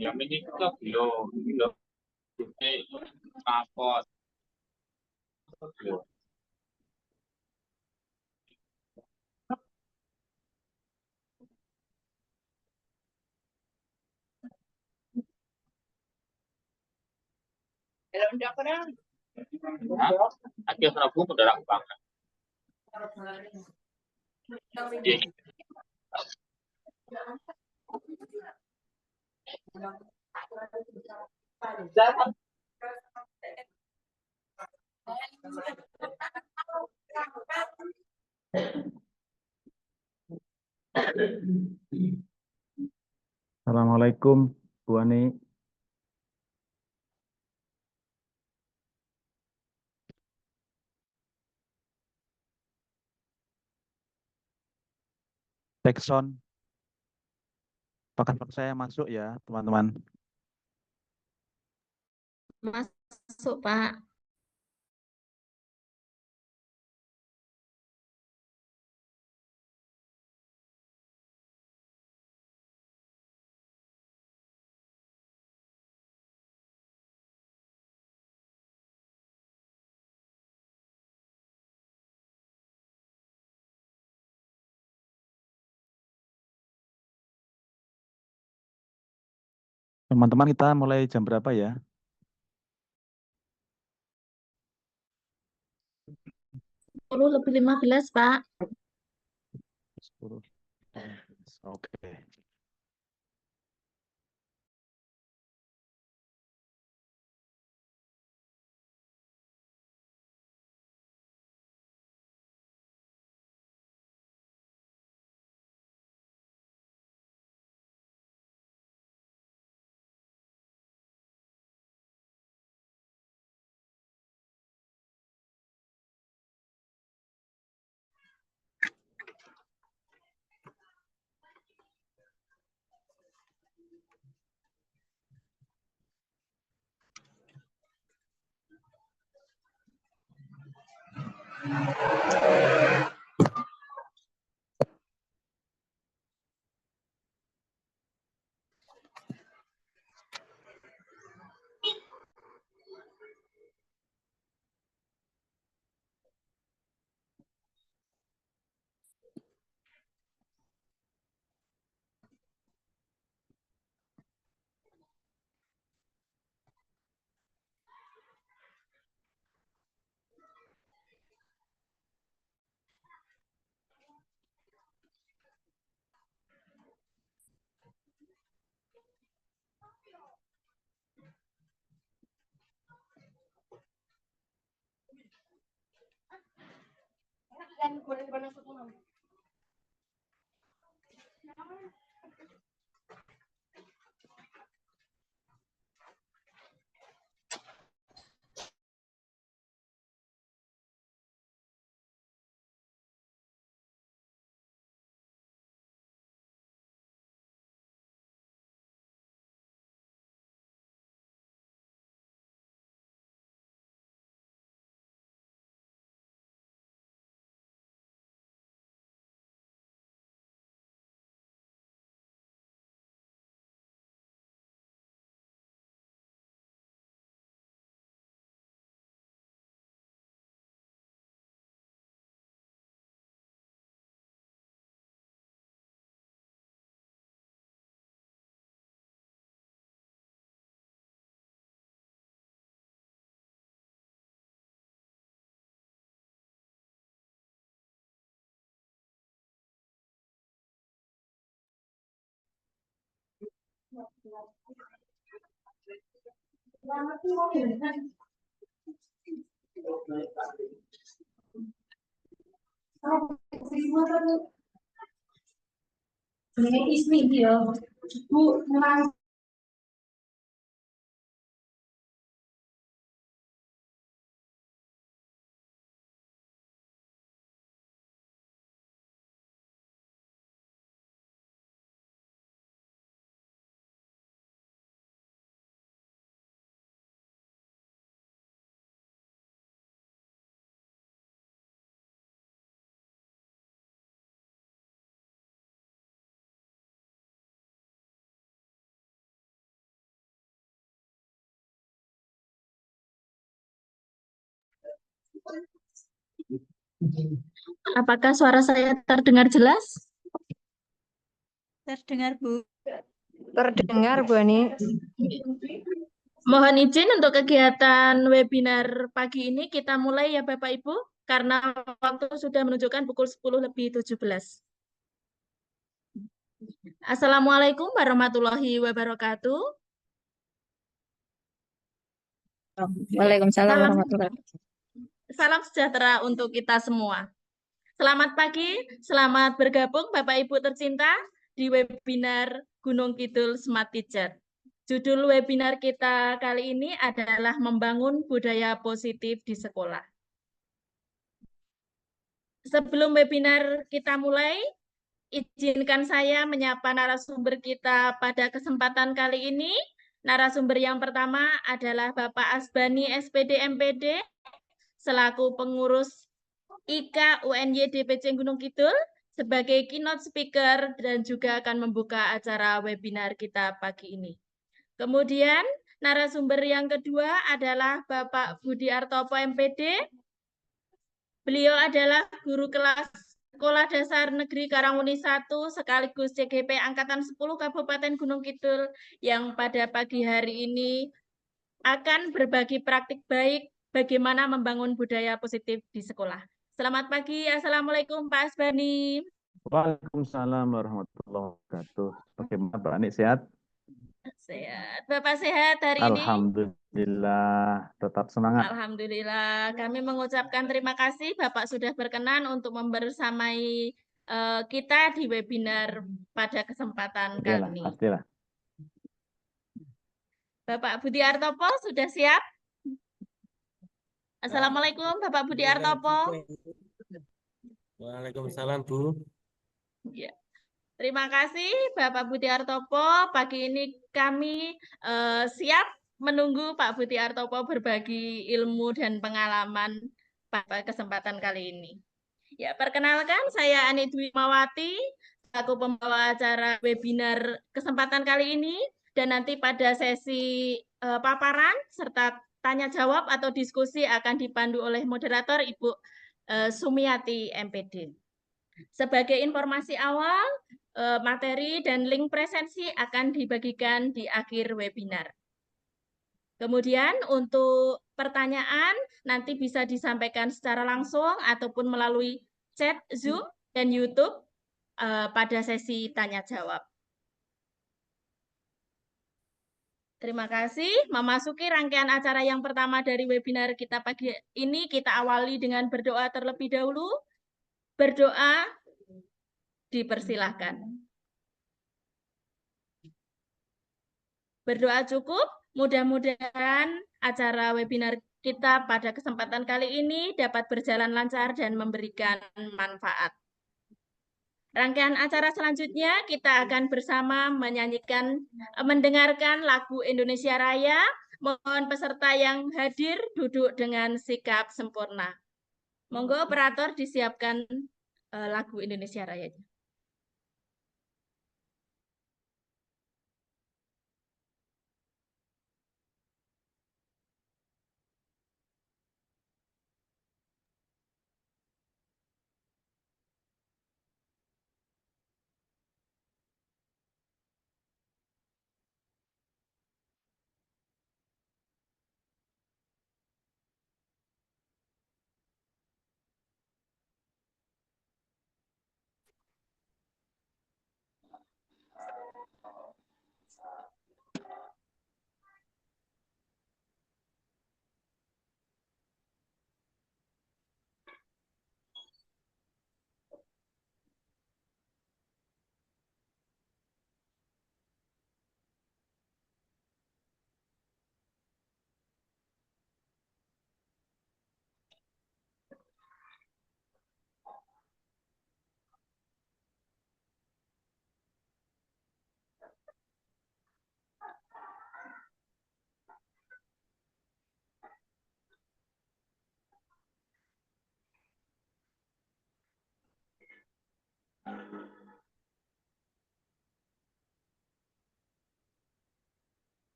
Yang ini kita kilo kapot. Akhir Prabu mendarat banget. Assalamualaikum, Bu Ani. Tekson, apakah saya masuk ya, teman-teman? Masuk, Pak. Teman-teman, kita mulai jam berapa ya? Sepuluh lebih 15, Pak. 10. Oke. Apakah suara saya terdengar jelas? Terdengar, Bu. Terdengar, Bu Ani. Mohon izin untuk kegiatan webinar pagi ini kita mulai ya Bapak Ibu, karena waktu sudah menunjukkan pukul 10 lebih 17. Assalamualaikum warahmatullahi wabarakatuh. Waalaikumsalam Salam, warahmatullahi wabarakatuh. salam sejahtera untuk kita semua. Selamat pagi, selamat bergabung Bapak Ibu tercinta di webinar Gunung Kidul Smart Teacher. Judul webinar kita kali ini adalah membangun budaya positif di sekolah. Sebelum webinar kita mulai, izinkan saya menyapa narasumber kita pada kesempatan kali ini. Narasumber yang pertama adalah Bapak Asbani SPD MPD, selaku pengurus IKA UNY DPC Gunung Kidul, sebagai keynote speaker dan juga akan membuka acara webinar kita pagi ini. Kemudian narasumber yang kedua adalah Bapak Budi Artopo MPD. Beliau adalah guru kelas Sekolah Dasar Negeri Karangmuni 1 sekaligus CGP Angkatan 10 Kabupaten Gunung Kidul yang pada pagi hari ini akan berbagi praktik baik bagaimana membangun budaya positif di sekolah. Selamat pagi, Assalamualaikum Pak Asbani. Waalaikumsalam warahmatullahi wabarakatuh. Bagaimana Pak Ani, sehat? Sehat. Bapak sehat hari ini? Alhamdulillah, tetap semangat. Alhamdulillah, kami mengucapkan terima kasih Bapak sudah berkenan untuk membersamai kita di webinar pada kesempatan kali Iyalah, ini. pastilah. Bapak Budi Artopo sudah siap? Assalamualaikum Bapak Budi Artopo. Waalaikumsalam, Bu. Ya. Terima kasih Bapak Budi Artopo. Pagi ini kami siap menunggu Pak Budi Artopo berbagi ilmu dan pengalaman pada kesempatan kali ini. Ya, perkenalkan saya Ani Dwi Mawati, aku pembawa acara webinar kesempatan kali ini, dan nanti pada sesi paparan serta tanya jawab atau diskusi akan dipandu oleh moderator Ibu Sumiati MPD. Sebagai informasi awal, materi dan link presensi akan dibagikan di akhir webinar. Kemudian untuk pertanyaan nanti bisa disampaikan secara langsung ataupun melalui chat Zoom dan YouTube pada sesi tanya jawab. Terima kasih. Memasuki rangkaian acara yang pertama dari webinar kita pagi ini, kita awali dengan berdoa terlebih dahulu. Berdoa dipersilahkan. Berdoa cukup. Mudah-mudahan acara webinar kita pada kesempatan kali ini dapat berjalan lancar dan memberikan manfaat. Rangkaian acara selanjutnya kita akan bersama mendengarkan lagu Indonesia Raya. Mohon peserta yang hadir duduk dengan sikap sempurna. Monggo operator disiapkan lagu Indonesia Raya.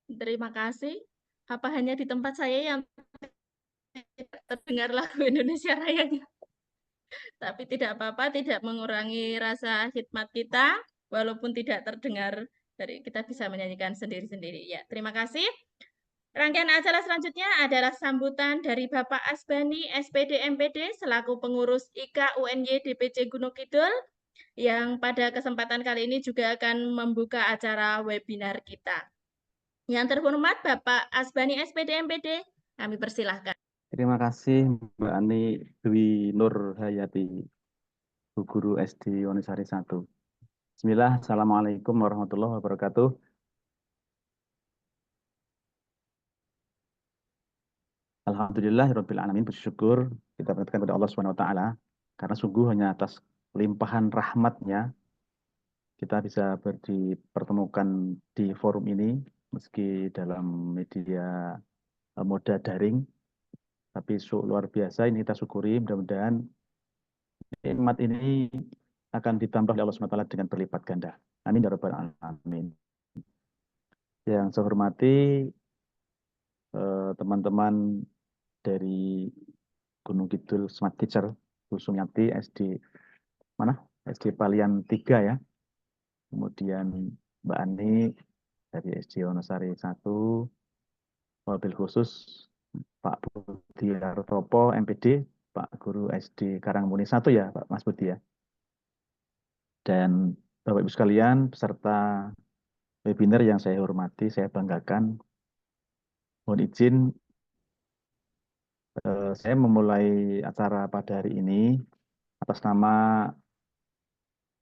Terima kasih. Apa hanya di tempat saya yang tidak terdengar lagu Indonesia Raya? Tapi tidak apa-apa, tidak mengurangi rasa khidmat kita, walaupun tidak terdengar dari kita bisa menyanyikan sendiri-sendiri. Ya, terima kasih. Rangkaian acara selanjutnya adalah sambutan dari Bapak Asbani, SPD MPD, selaku pengurus IKA UNY DPC Gunung Kidul, yang pada kesempatan kali ini juga akan membuka acara webinar kita. Yang terhormat Bapak Asbani SPD MPD, kami persilahkan. Terima kasih Mbak Ani Dwi Nur Hayati, Bu Guru SD Wonosari 1. Bismillah, Assalamualaikum warahmatullahi wabarakatuh. Alhamdulillahirabbil alamin, bersyukur kita panjatkan kepada Allah Subhanahu wa taala karena sungguh hanya atas limpahan rahmatnya kita bisa dipertemukan di forum ini meski dalam media moda daring, tapi luar biasa ini kita syukuri. Mudah-mudahan nikmat ini akan ditambah oleh Allah Subhanahu wa taala dengan berlipat ganda. Amin ya rabbal alamin. Yang saya hormati teman-teman dari Gunung Kidul Smart Teacher, Bu Sumiati SD mana? SD Palian 3 ya. Kemudian Mbak Ani dari SD Wonosari 1, mobil khusus Pak Budi Hartopo MPD, Pak Guru SD Karangmuni 1 ya, Pak Mas Budi ya. Dan Bapak Ibu sekalian, peserta webinar yang saya hormati, saya banggakan, mohon izin saya memulai acara pada hari ini atas nama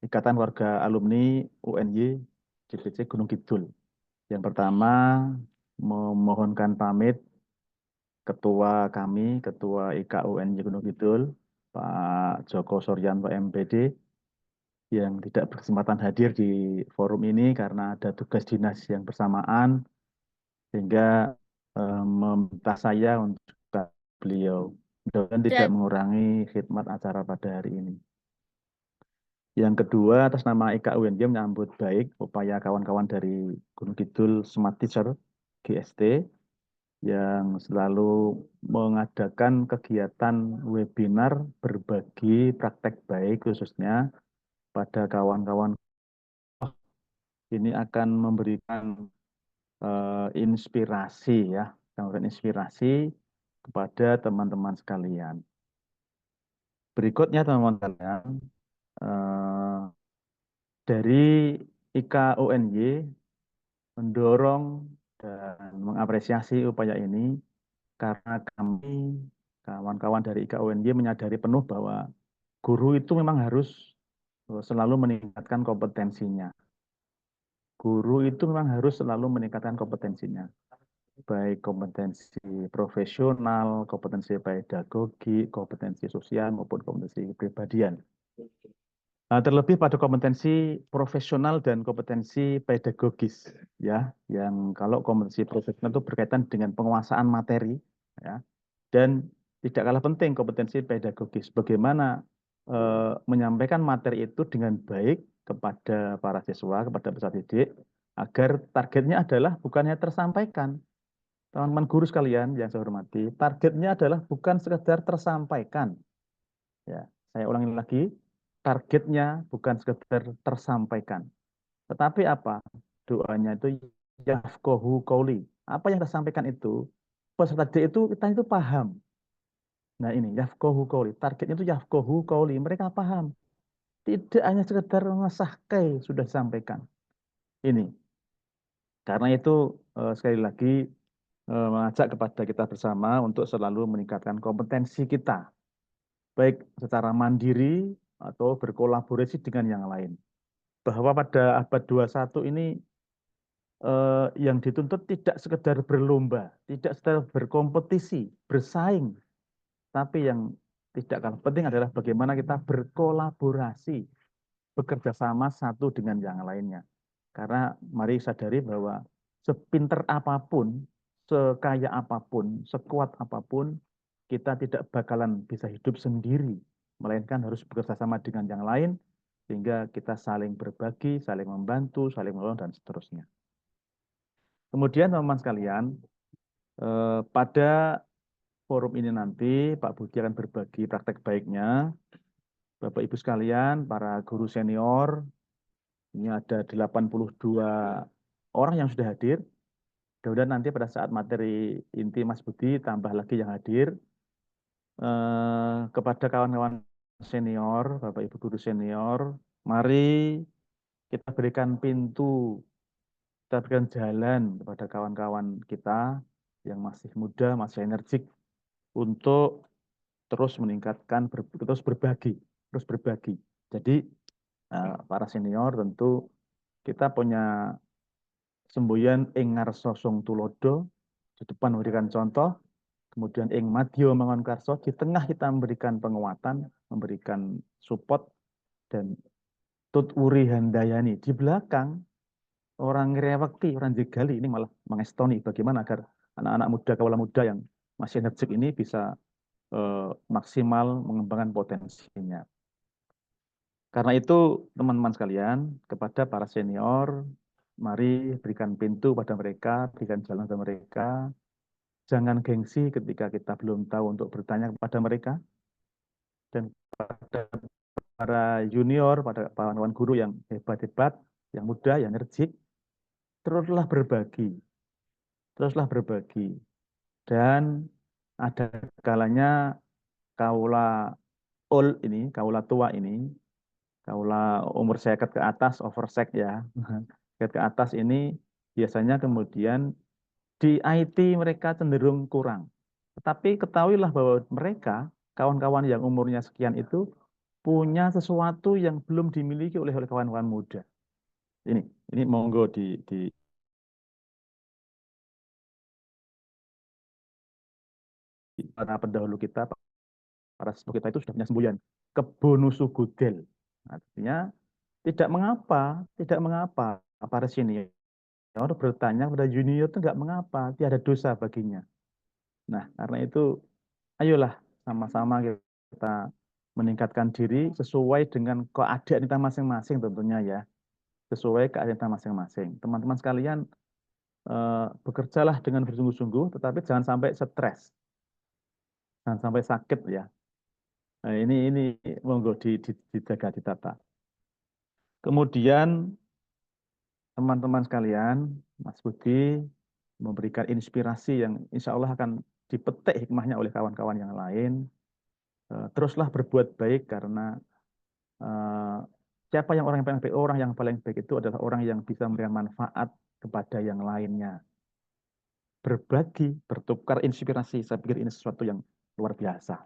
Ikatan Warga Alumni UNY DPC Gunung Kidul. Yang pertama, memohonkan pamit Ketua kami, Ketua IKA UNY Gunung Kidul, Pak Joko Suryanto MPD, yang tidak berkesempatan hadir di forum ini karena ada tugas dinas yang bersamaan, sehingga meminta saya untuk beliau. Mudah-mudahan tidak Dan mengurangi khidmat acara pada hari ini. Yang kedua, atas nama IKA UNY menyambut baik upaya kawan-kawan dari Gunung Kidul Smart Teacher GST yang selalu mengadakan kegiatan webinar berbagi praktek baik khususnya pada kawan-kawan. Ini akan memberikan inspirasi ya, memberikan inspirasi kepada teman-teman sekalian. Berikutnya teman-teman sekalian, dari IKA UNY mendorong dan mengapresiasi upaya ini karena kami kawan-kawan dari IKA UNY menyadari penuh bahwa guru itu memang harus selalu meningkatkan kompetensinya. Guru itu memang harus selalu meningkatkan kompetensinya, baik kompetensi profesional, kompetensi pedagogi, kompetensi sosial maupun kompetensi kepribadian. Terlebih pada kompetensi profesional dan kompetensi pedagogis, ya, yang kalau kompetensi profesional itu berkaitan dengan penguasaan materi, ya, dan tidak kalah penting kompetensi pedagogis, bagaimana menyampaikan materi itu dengan baik kepada para siswa, kepada peserta didik, agar targetnya adalah bukannya tersampaikan. Teman-teman guru sekalian yang saya hormati, targetnya adalah bukan sekedar tersampaikan. Ya, saya ulangi lagi, targetnya bukan sekedar tersampaikan. Tetapi apa? Doanya itu yafqahu qauli. Apa yang tersampaikan itu, peserta didik itu kita itu paham. Nah ini yafqahu qauli. Targetnya itu yafqahu qauli. Mereka paham. Tidak hanya sekedar mengesahkan sudah disampaikan. Ini. Karena itu sekali lagi mengajak kepada kita bersama untuk selalu meningkatkan kompetensi kita, baik secara mandiri atau berkolaborasi dengan yang lain. Bahwa pada abad 21 ini yang dituntut tidak sekedar berlomba, tidak sekedar berkompetisi, bersaing, tapi yang tidak kalah penting adalah bagaimana kita berkolaborasi, bekerja sama satu dengan yang lainnya. Karena mari sadari bahwa sepinter apapun, sekaya apapun, sekuat apapun, kita tidak bakalan bisa hidup sendiri, melainkan harus bekerja sama dengan yang lain, sehingga kita saling berbagi, saling membantu, saling menolong, dan seterusnya. Kemudian teman-teman sekalian, pada forum ini nanti Pak Budi akan berbagi praktek baiknya. Bapak Ibu sekalian, para guru senior, ini ada 82 orang yang sudah hadir. Mudah-mudahan nanti pada saat materi inti Mas Budi tambah lagi yang hadir. Kepada kawan-kawan senior, Bapak Ibu guru senior, mari kita berikan pintu, kita berikan jalan kepada kawan-kawan kita yang masih muda, masih energik untuk terus meningkatkan, terus berbagi. Jadi para senior tentu kita punya semboyan ing ngarsa sung tulodo, di depan memberikan contoh, kemudian ing madya mangon karso, di tengah kita memberikan penguatan, memberikan support, dan tut uri handayani, di belakang orang ngerewekti, orang jegali, ini malah mengestoni bagaimana agar anak-anak muda, kaula muda yang masih energik ini bisa maksimal mengembangkan potensinya. Karena itu teman-teman sekalian, kepada para senior, mari berikan pintu pada mereka, berikan jalan pada mereka. Jangan gengsi ketika kita belum tahu untuk bertanya kepada mereka. Dan pada para junior, pada kawan-kawan guru yang hebat-hebat, yang muda, yang energik, teruslah berbagi. Teruslah berbagi. Dan ada kalanya kaula ini, kaula tua ini, kaula umur seket ke atas, oversek ya, seket ke atas ini biasanya kemudian di IT mereka cenderung kurang. Tetapi ketahuilah bahwa mereka, kawan-kawan yang umurnya sekian itu, punya sesuatu yang belum dimiliki oleh kawan-kawan muda. Ini monggo di para pendahulu kita, para sepuh kita itu sudah punya semboyan kebonusu gudel. Artinya tidak mengapa para senior bertanya pada junior itu nggak mengapa, tidak ada dosa baginya. Nah, karena itu ayolah sama-sama kita meningkatkan diri sesuai dengan keadaan kita masing-masing tentunya ya. Sesuai keadaan kita masing-masing. Teman-teman sekalian, bekerjalah dengan bersungguh-sungguh, tetapi jangan sampai stres. Jangan sampai sakit ya. Nah, ini monggo dijaga, ditata. Kemudian teman-teman sekalian, Mas Budi memberikan inspirasi yang insya Allah akan dipetik hikmahnya oleh kawan-kawan yang lain. Teruslah berbuat baik karena siapa yang orang yang paling baik? Orang yang paling baik itu adalah orang yang bisa memberikan manfaat kepada yang lainnya. Berbagi, bertukar inspirasi, saya pikir ini sesuatu yang luar biasa.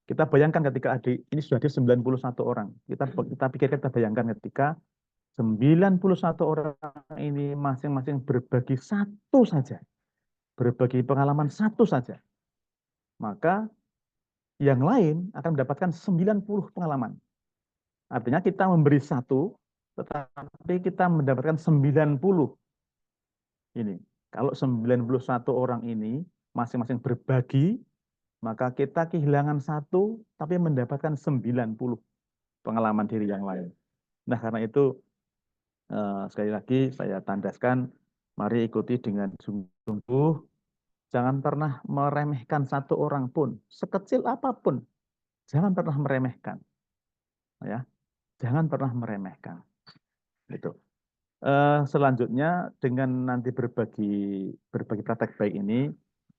Kita bayangkan ketika ini sudah ada 91 orang. Kita bayangkan ketika 91 orang ini masing-masing berbagi satu saja. Berbagi pengalaman satu saja. Maka yang lain akan mendapatkan 90 pengalaman. Artinya kita memberi satu, tetapi kita mendapatkan 90. Ini, kalau 91 orang ini masing-masing berbagi, maka kita kehilangan satu, tapi mendapatkan 90 pengalaman diri yang lain. Nah, karena itu, sekali lagi saya tandaskan, mari ikuti dengan sungguh-sungguh, jangan pernah meremehkan satu orang pun, sekecil apapun, jangan pernah meremehkan. Ya, jangan pernah meremehkan. Itu. Selanjutnya dengan nanti berbagi praktek baik ini,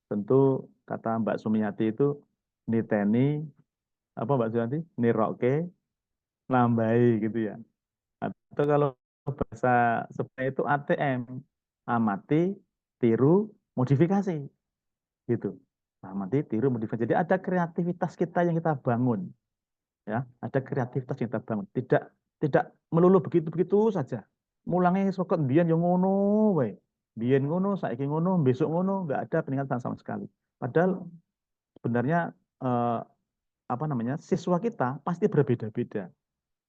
tentu kata Mbak Sumiati itu niteni apa Mbak Sumiati, niroke, nambahi gitu ya. Atau kalau bahasa sebenarnya itu ATM, amati, tiru, modifikasi, gitu. Amati, tiru, modifikasi. Jadi ada kreativitas kita yang kita bangun, ya. Ada kreativitas yang kita bangun. Tidak melulu begitu-begitu saja. Mulangnya sokot biyen yang ngono wae. Biyen ngono, saiki ngono, besok ngono, nggak ada peningkatan sama sekali. Padahal sebenarnya apa namanya? Siswa kita pasti berbeda-beda.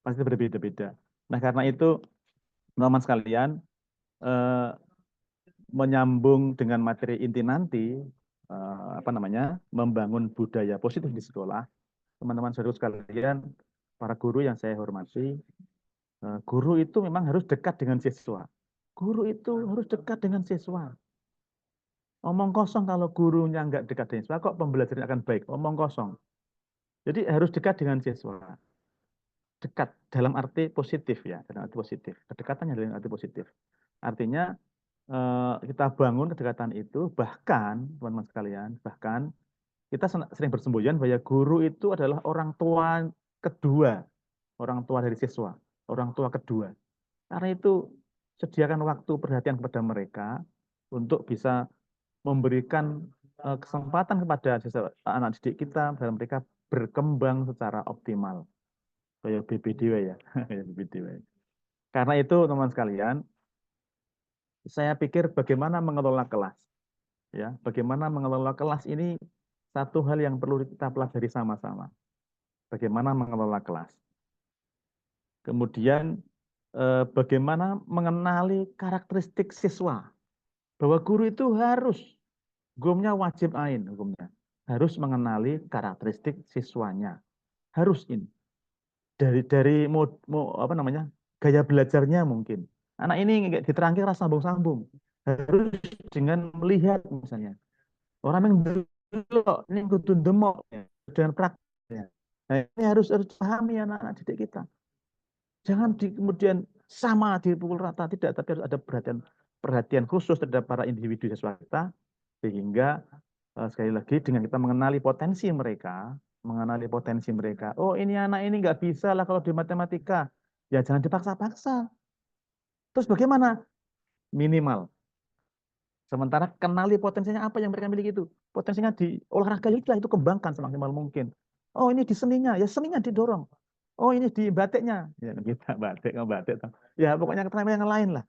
Pasti berbeda-beda. Nah, karena itu teman-teman sekalian, menyambung dengan materi inti nanti, apa namanya? Membangun budaya positif di sekolah. Teman-teman saudara sekalian, para guru yang saya hormati, guru itu memang harus dekat dengan siswa. Guru itu harus dekat dengan siswa. Omong kosong kalau gurunya nggak dekat dengan siswa, kok pembelajaran akan baik? Omong kosong. Jadi harus dekat dengan siswa. Dekat dalam arti positif ya, dalam arti positif. Kedekatannya dalam arti positif. Artinya kita bangun kedekatan itu, bahkan teman-teman sekalian, bahkan kita sering bersembunyian bahwa guru itu adalah orang tua kedua, orang tua dari siswa, orang tua kedua. Karena itu sediakan waktu perhatian kepada mereka untuk bisa memberikan kesempatan kepada anak didik kita dan mereka berkembang secara optimal. Kayak BPDW ya, kayak BPDW. Karena itu teman-teman sekalian, saya pikir bagaimana mengelola kelas, ya, bagaimana mengelola kelas ini satu hal yang perlu kita pelajari sama-sama. Bagaimana mengelola kelas. Kemudian bagaimana mengenali karakteristik siswa. Bahwa guru itu harus, hukumnya wajib ain, hukumnya harus mengenali karakteristik siswanya. Harus ini. Dari apa namanya? Gaya belajarnya mungkin. Anak ini diterangkan rasa sambung-sambung. Harus dengan melihat misalnya. Orang yang dulu ini kudu demok ya, dengan prakteknya. Nah, ini harus pahami anak-anak didik kita. Jangan kemudian sama dipukul rata, tidak, tapi harus ada perhatian khusus terhadap para individu siswa kita, sehingga sekali lagi dengan kita mengenali potensi mereka, oh ini anak ini nggak bisa lah kalau di matematika, ya jangan dipaksa-paksa. Terus bagaimana? Minimal. Sementara kenali potensinya apa yang mereka miliki itu. Potensinya di olahraga itu kembangkan semaksimal mungkin. Oh ini di seninya, ya seninya didorong. Oh ini di batiknya, ya kita batik, ya pokoknya keterampilan yang lain lah.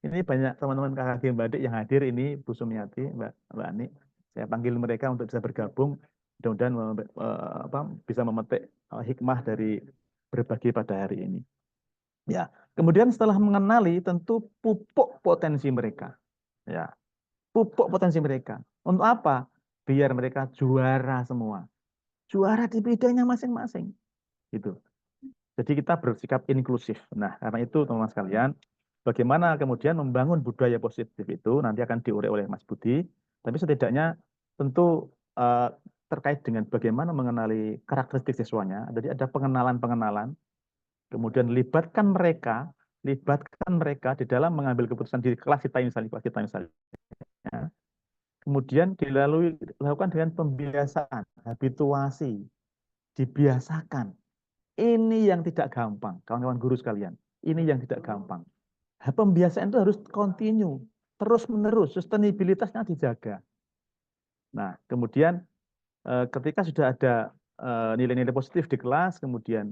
Ini banyak teman-teman KKG batik yang hadir ini, Bu Sumiati, Mbak Ani. Saya panggil mereka untuk bisa bergabung, mudah-mudahan bisa memetik hikmah dari berbagi pada hari ini. Ya, kemudian setelah mengenali tentu pupuk potensi mereka. Ya, pupuk potensi mereka. Untuk apa? Biar mereka juara semua. Juara di bidangnya masing-masing. Gitu. Jadi kita bersikap inklusif. Nah, karena itu teman-teman sekalian, bagaimana kemudian membangun budaya positif itu nanti akan diurai oleh Mas Budi. Tapi setidaknya tentu terkait dengan bagaimana mengenali karakteristik siswanya. Jadi ada pengenalan-pengenalan. Kemudian libatkan mereka di dalam mengambil keputusan di kelas kita misalnya. Kemudian dilakukan dengan pembiasaan, habituasi, dibiasakan. Ini yang tidak gampang, kawan-kawan guru sekalian. Ini yang tidak gampang. Pembiasaan itu harus continue, terus-menerus, sustainabilitasnya dijaga. Nah, kemudian ketika sudah ada nilai-nilai positif di kelas, kemudian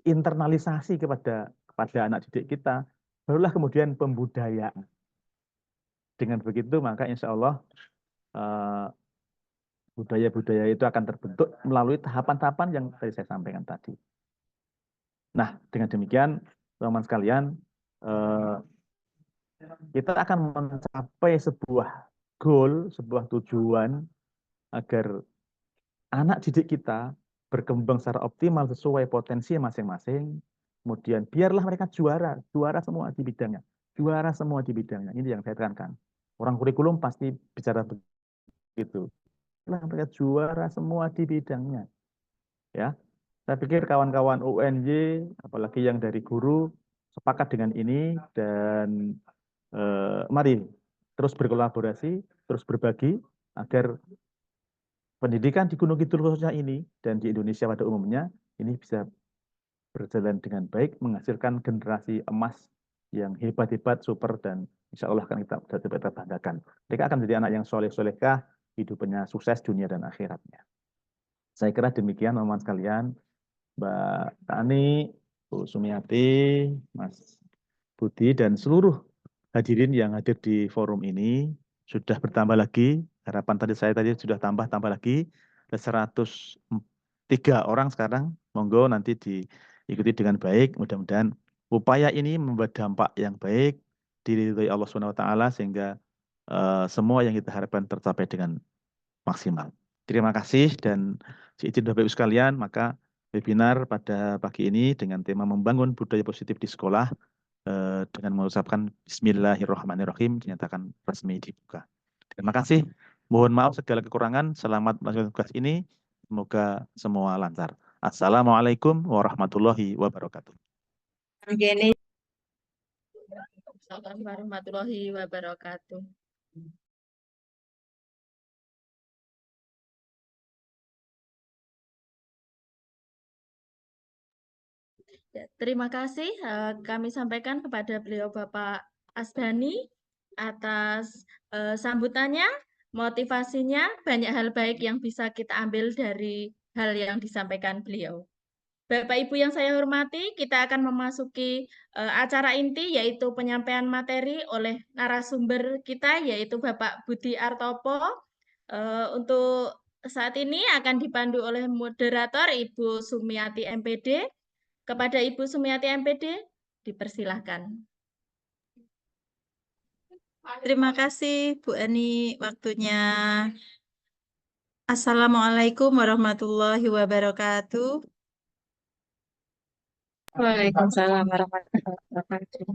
internalisasi kepada anak didik kita, barulah kemudian pembudayaan. Dengan begitu, maka insya Allah budaya-budaya itu akan terbentuk melalui tahapan-tahapan yang tadi saya sampaikan tadi. Nah, dengan demikian, teman-teman sekalian, kita akan mencapai sebuah goal, sebuah tujuan agar anak didik kita berkembang secara optimal sesuai potensi masing-masing. Kemudian biarlah mereka juara semua di bidangnya. Juara semua di bidangnya. Ini yang saya tekankan. Orang kurikulum pasti bicara begitu. Mereka juara semua di bidangnya. Ya, saya pikir kawan-kawan UNY, apalagi yang dari guru, sepakat dengan ini dan mari terus berkolaborasi, terus berbagi agar pendidikan di Gunung Kidul khususnya ini dan di Indonesia pada umumnya ini bisa berjalan dengan baik, menghasilkan generasi emas yang hebat-hebat, super, dan insya Allah akan kita banggakan. Mereka akan menjadi anak yang soleh-solehkah, hidupnya sukses dunia dan akhiratnya. Saya kira demikian teman-teman sekalian. Mbak Tani, Bu Sumiati, Mas Budi, dan seluruh hadirin yang hadir di forum ini sudah bertambah lagi. Harapan saya tadi sudah tambah lagi. Ada 103 orang sekarang. Monggo nanti diikuti dengan baik. Mudah-mudahan upaya ini membuat dampak yang baik diridhoi Allah SWT sehingga semua yang kita harapkan tercapai dengan maksimal. Terima kasih dan seizin Bapak Ibu sekalian, maka webinar pada pagi ini dengan tema membangun budaya positif di sekolah dengan mengucapkan Bismillahirrahmanirrahim dinyatakan resmi dibuka. Terima kasih. Mohon maaf segala kekurangan. Selamat melaksanakan tugas ini. Semoga semua lancar. Assalamualaikum warahmatullahi wabarakatuh. Gini. Assalamualaikum warahmatullahi wabarakatuh. Ya, terima kasih kami sampaikan kepada beliau Bapak Asbani atas sambutannya, motivasinya, banyak hal baik yang bisa kita ambil dari hal yang disampaikan beliau. Bapak Ibu yang saya hormati, kita akan memasuki acara inti yaitu penyampaian materi oleh narasumber kita yaitu Bapak Budi Artopo. Untuk saat ini akan dipandu oleh moderator Ibu Sumiati MPD. Kepada Ibu Sumiati MPD, dipersilahkan. Terima kasih Bu Ani waktunya. Assalamualaikum warahmatullahi wabarakatuh. Waalaikumsalam warahmatullahi wabarakatuh.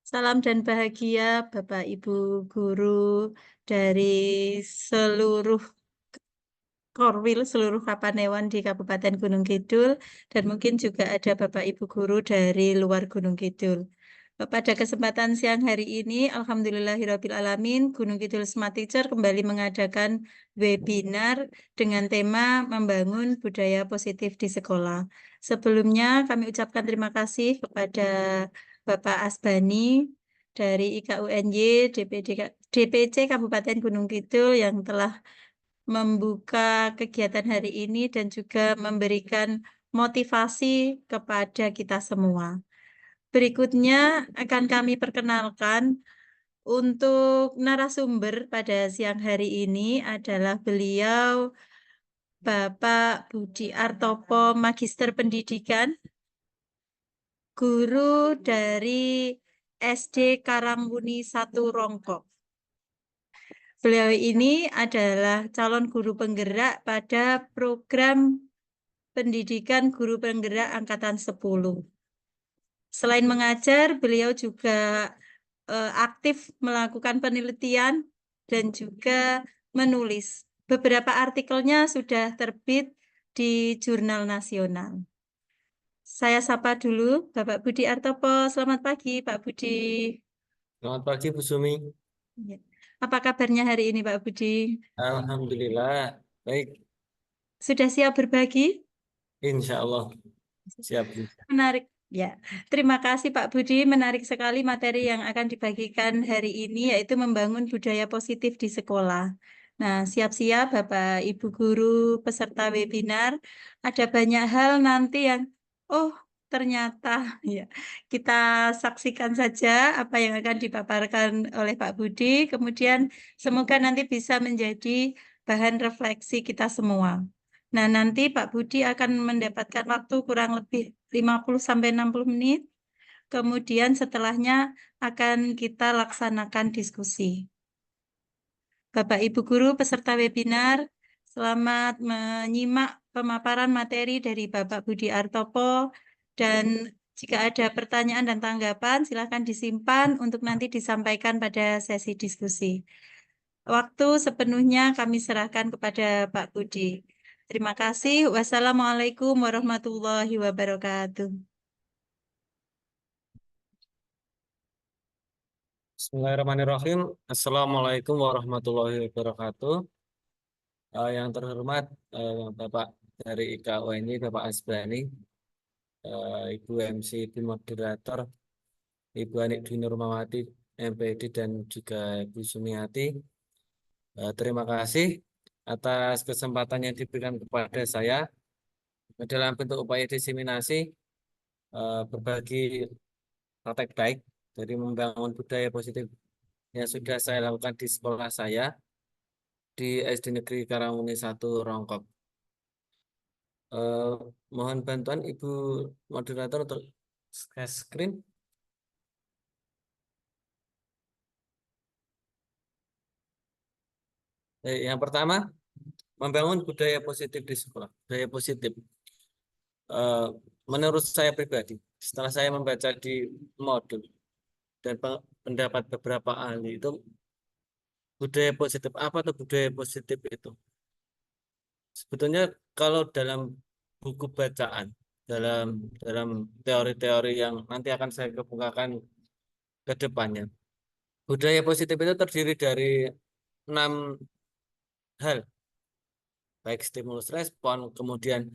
Salam dan bahagia Bapak Ibu guru dari seluruh Korwil, seluruh Kapanewon di Kabupaten Gunung Kidul, dan mungkin juga ada Bapak Ibu guru dari luar Gunung Kidul. Pada kesempatan siang hari ini, Alhamdulillahirrabbilalamin, Gunung Kidul Smart Teacher kembali mengadakan webinar dengan tema Membangun Budaya Positif di Sekolah. Sebelumnya kami ucapkan terima kasih kepada Bapak Asbani dari IKUNY DPC Kabupaten Gunung Kidul yang telah membuka kegiatan hari ini dan juga memberikan motivasi kepada kita semua. Berikutnya akan kami perkenalkan untuk narasumber pada siang hari ini adalah beliau Bapak Budi Artopo, Magister Pendidikan, guru dari SD Karangmuni 1 Rongkok. Beliau ini adalah calon guru penggerak pada program pendidikan guru penggerak angkatan 10. Selain mengajar, beliau juga aktif melakukan penelitian dan juga menulis. Beberapa artikelnya sudah terbit di jurnal nasional. Saya sapa dulu Bapak Budi Artopo. Selamat pagi Pak Budi. Selamat pagi Bu Sumi. Ya. Apa kabarnya hari ini Pak Budi? Alhamdulillah baik. Sudah siap berbagi? Insya Allah siap. Menarik. Ya, terima kasih Pak Budi. Menarik sekali materi yang akan dibagikan hari ini, yaitu membangun budaya positif di sekolah. Nah, siap-siap Bapak Ibu guru peserta webinar. Ada banyak hal nanti yang, ternyata ya kita saksikan saja apa yang akan dipaparkan oleh Pak Budi. Kemudian semoga nanti bisa menjadi bahan refleksi kita semua. Nah, nanti Pak Budi akan mendapatkan waktu kurang lebih 50-60 menit. Kemudian setelahnya akan kita laksanakan diskusi. Bapak Ibu guru peserta webinar, selamat menyimak pemaparan materi dari Bapak Budi Artopo. Dan jika ada pertanyaan dan tanggapan, silakan disimpan untuk nanti disampaikan pada sesi diskusi. Waktu sepenuhnya kami serahkan kepada Pak Budi. Terima kasih. Wassalamualaikum warahmatullahi wabarakatuh. Bismillahirrahmanirrahim. Assalamualaikum warahmatullahi wabarakatuh. Yang terhormat Bapak dari IKUNY, Bapak Asbani, Ibu MC, Ibu Moderator, Ibu Anik Dwi Nurmawati, MPD, dan juga Ibu Sumiati. Terima kasih atas kesempatan yang diberikan kepada saya dalam bentuk upaya diseminasi berbagi praktek baik dari membangun budaya positif yang sudah saya lakukan di sekolah saya di SD Negeri Karangmuni 1 Rongkok. Mohon bantuan Ibu Moderator untuk share screen. Yang pertama, membangun budaya positif di sekolah. Budaya positif. Menurut saya pribadi, setelah saya membaca di modul dan pendapat beberapa ahli itu, budaya positif apa tuh budaya positif itu? Sebetulnya kalau dalam buku bacaan, dalam dalam teori-teori yang nanti akan saya kemukakan ke depannya, budaya positif itu terdiri dari 6 hal, baik stimulus respon, kemudian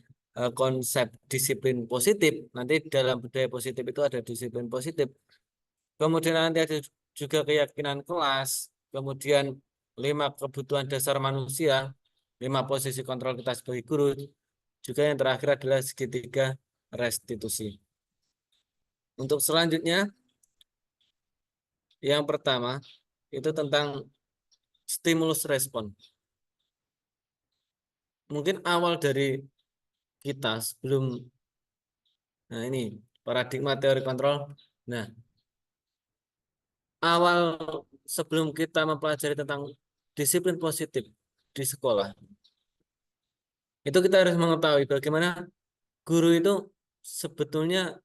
konsep disiplin positif. Nanti dalam budaya positif itu ada disiplin positif. Kemudian nanti ada juga keyakinan kelas, kemudian 5 kebutuhan dasar manusia, 5 posisi kontrol kita sebagai guru, juga yang terakhir adalah segitiga restitusi. Untuk selanjutnya, yang pertama itu tentang stimulus respon. Mungkin awal dari kita sebelum, nah ini paradigma teori kontrol. Nah, awal sebelum kita mempelajari tentang disiplin positif di sekolah, itu kita harus mengetahui bagaimana guru itu sebetulnya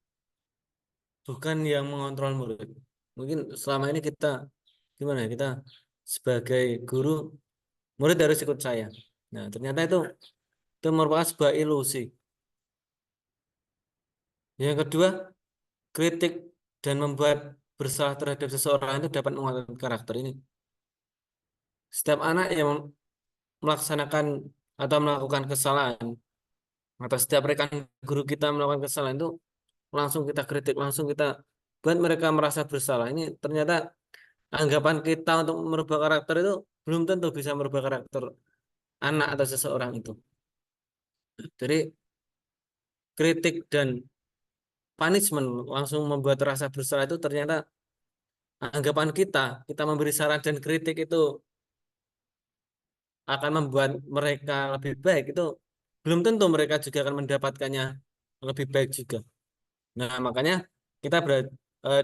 bukan yang mengontrol murid. Mungkin selama ini kita gimana ya, kita sebagai guru, murid harus ikut saya. Nah, ternyata itu merupakan sebuah ilusi. Yang kedua, kritik dan membuat bersalah terhadap seseorang itu dapat menguatkan karakter ini. Setiap anak yang melaksanakan atau melakukan kesalahan, atau setiap rekan guru kita melakukan kesalahan itu langsung kita kritik, langsung kita buat mereka merasa bersalah. Ini ternyata anggapan kita untuk merubah karakter itu belum tentu bisa merubah karakter anak atau seseorang itu. Jadi kritik dan punishment langsung membuat rasa bersalah itu ternyata anggapan kita memberi saran dan kritik itu akan membuat mereka lebih baik, itu belum tentu mereka juga akan mendapatkannya lebih baik juga. Nah, makanya kita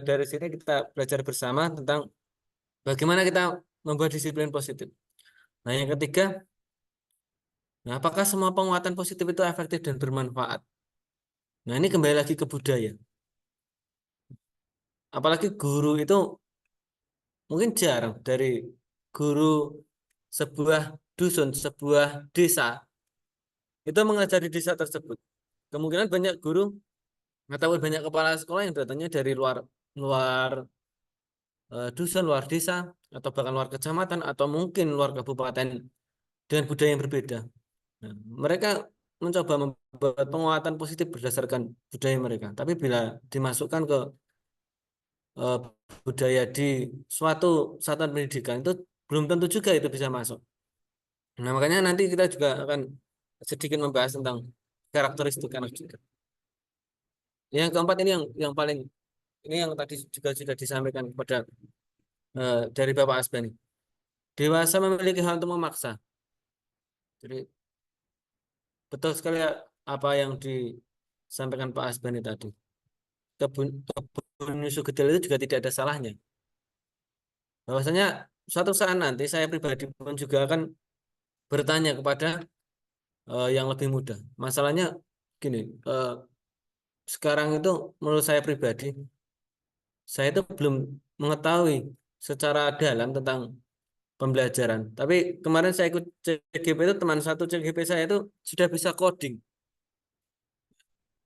dari sini kita belajar bersama tentang bagaimana kita membuat disiplin positif. Nah, yang ketiga, nah, apakah semua penguatan positif itu efektif dan bermanfaat? Nah, ini kembali lagi ke budaya. Apalagi guru itu mungkin jarang dari guru sebuah dusun, sebuah desa, itu mengajar di desa tersebut. Kemungkinan banyak guru ataupun banyak kepala sekolah yang datangnya dari luar luar dusun, luar desa, atau bahkan luar kecamatan, atau mungkin luar kabupaten dengan budaya yang berbeda. Nah, mereka mencoba membuat penguatan positif berdasarkan budaya mereka. Tapi bila dimasukkan ke budaya di suatu satuan pendidikan, itu belum tentu juga itu bisa masuk. Nah, makanya nanti kita juga akan sedikit membahas tentang karakteristik anak juga. Yang keempat ini yang paling, ini yang tadi juga sudah disampaikan kepada dari Bapak Asbani. Dewasa memiliki hak untuk memaksa. Jadi betul sekali apa yang disampaikan Pak Asbani tadi. Kebun nyusu gedel itu juga tidak ada salahnya. Bahwasanya suatu saat nanti saya pribadi pun juga akan bertanya kepada yang lebih muda. Masalahnya gini, sekarang itu menurut saya pribadi, saya itu belum mengetahui secara dalam tentang pembelajaran. Tapi kemarin saya ikut CGP itu, teman satu CGP saya itu sudah bisa coding.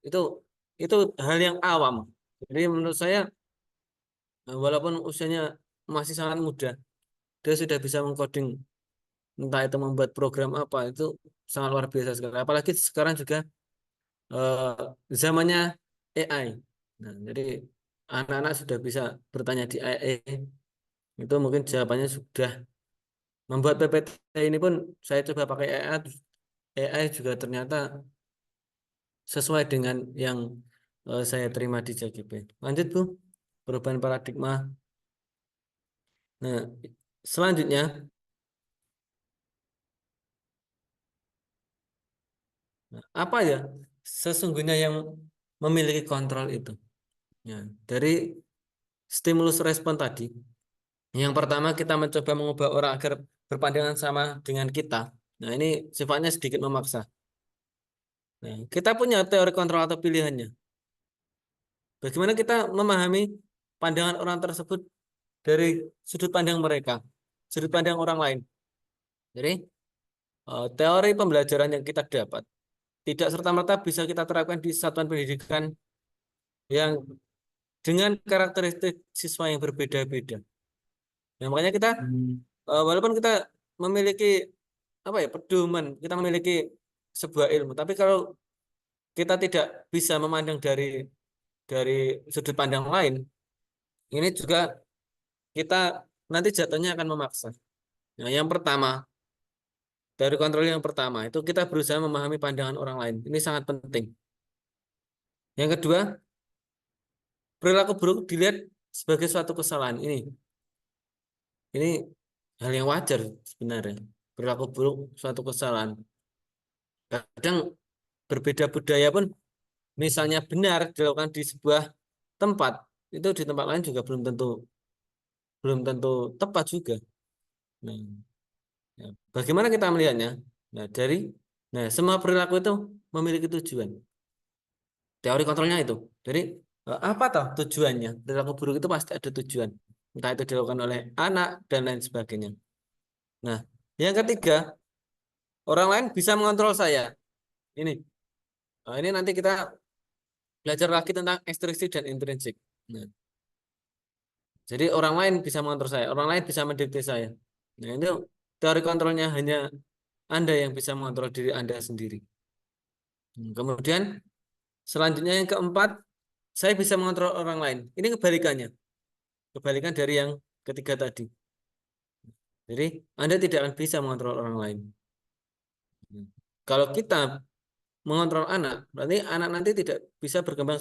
Itu hal yang awam. Jadi menurut saya walaupun usianya masih sangat muda, dia sudah bisa mengcoding, entah itu membuat program apa, itu sangat luar biasa sekali. Apalagi sekarang juga zamannya AI. Nah, jadi anak-anak sudah bisa bertanya di AI. Itu mungkin jawabannya sudah. Membuat PPT ini pun saya coba pakai AI juga ternyata sesuai dengan yang saya terima di JGP. Lanjut Bu, perubahan paradigma. Nah, selanjutnya apa ya sesungguhnya yang memiliki kontrol itu? Ya, dari stimulus respon tadi, yang pertama kita mencoba mengubah orang agar berpandangan sama dengan kita. Nah, ini sifatnya sedikit memaksa. Nah, kita punya teori kontrol atau pilihannya. Bagaimana kita memahami pandangan orang tersebut dari sudut pandang mereka, sudut pandang orang lain. Jadi teori pembelajaran yang kita dapat tidak serta-merta bisa kita terapkan di satuan pendidikan yang dengan karakteristik siswa yang berbeda-beda. Nah, makanya kita walaupun kita memiliki pedoman, kita memiliki sebuah ilmu, tapi kalau kita tidak bisa memandang dari sudut pandang lain, ini juga kita nanti jatuhnya akan memaksa. Nah, yang pertama, dari kontrol yang pertama itu kita berusaha memahami pandangan orang lain. Ini sangat penting. Yang kedua, perilaku buruk dilihat sebagai suatu kesalahan. Ini hal yang wajar sebenarnya. Perilaku buruk suatu kesalahan. Kadang berbeda budaya pun, misalnya benar dilakukan di sebuah tempat, itu di tempat lain juga belum tentu tepat juga. Nah, bagaimana kita melihatnya? Nah, semua perilaku itu memiliki tujuan. Teori kontrolnya itu. Jadi apa toh tujuannya? Perilaku buruk itu pasti ada tujuan. Entah itu dilakukan oleh anak dan lain sebagainya. Nah, yang ketiga, orang lain bisa mengontrol saya. Ini nanti kita belajar lagi tentang ekstrinsik dan intrinsik. Nah, jadi orang lain bisa mengontrol saya, orang lain bisa mendikte saya. Nah, itu teori kontrolnya hanya Anda yang bisa mengontrol diri Anda sendiri. Kemudian selanjutnya yang keempat, saya bisa mengontrol orang lain. Ini kebalikannya. Kebalikan dari yang ketiga tadi. Jadi Anda tidak akan bisa mengontrol orang lain. Kalau kita mengontrol anak, berarti anak nanti tidak bisa berkembang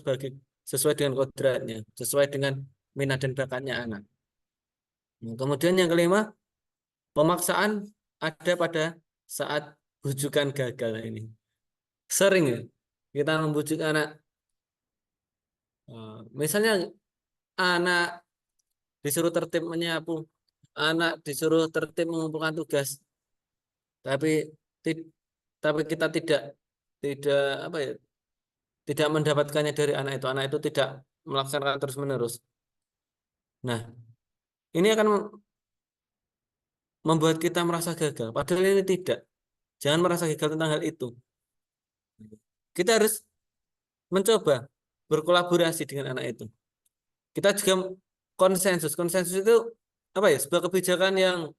sesuai dengan kodratnya, sesuai dengan minat dan bakatnya anak. Kemudian yang kelima, pemaksaan ada pada saat bujukan gagal ini. Sering ya, kita membujuk anak. Misalnya anak disuruh tertib menyapu, anak disuruh tertib mengumpulkan tugas, tapi kita tidak mendapatkannya dari anak itu tidak melaksanakan terus-menerus. Nah, ini akan membuat kita merasa gagal, padahal ini tidak. Jangan merasa gagal tentang hal itu. Kita harus mencoba berkolaborasi dengan anak itu. Kita juga konsensus itu sebuah kebijakan yang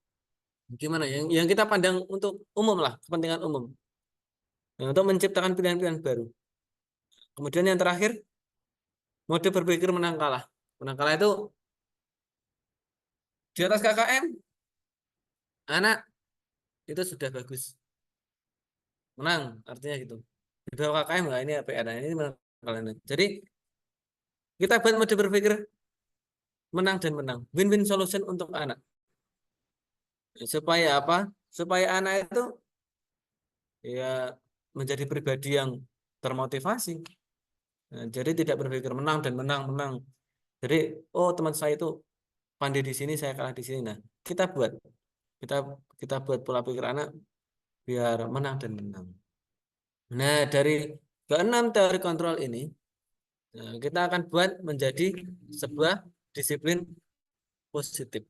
gimana yang kita pandang untuk umum lah, kepentingan umum. Nah, untuk menciptakan pilihan-pilihan baru. Kemudian yang terakhir, mode berpikir menang kalah. Menang kalah itu di atas KKM, anak itu sudah bagus. Menang, artinya gitu. Di bawah KKM enggak, ini PR, ini menang kalah. Jadi kita buat mode berpikir menang dan menang. Win-win solution untuk anak. Supaya apa? Supaya anak itu ya menjadi pribadi yang termotivasi. Nah, jadi tidak berpikir menang dan menang. Jadi teman saya itu pandai di sini, saya kalah di sini. Nah, kita buat pola pikir anak biar menang dan menang. Nah, dari keenam teori kontrol ini, kita akan buat menjadi sebuah disiplin positif.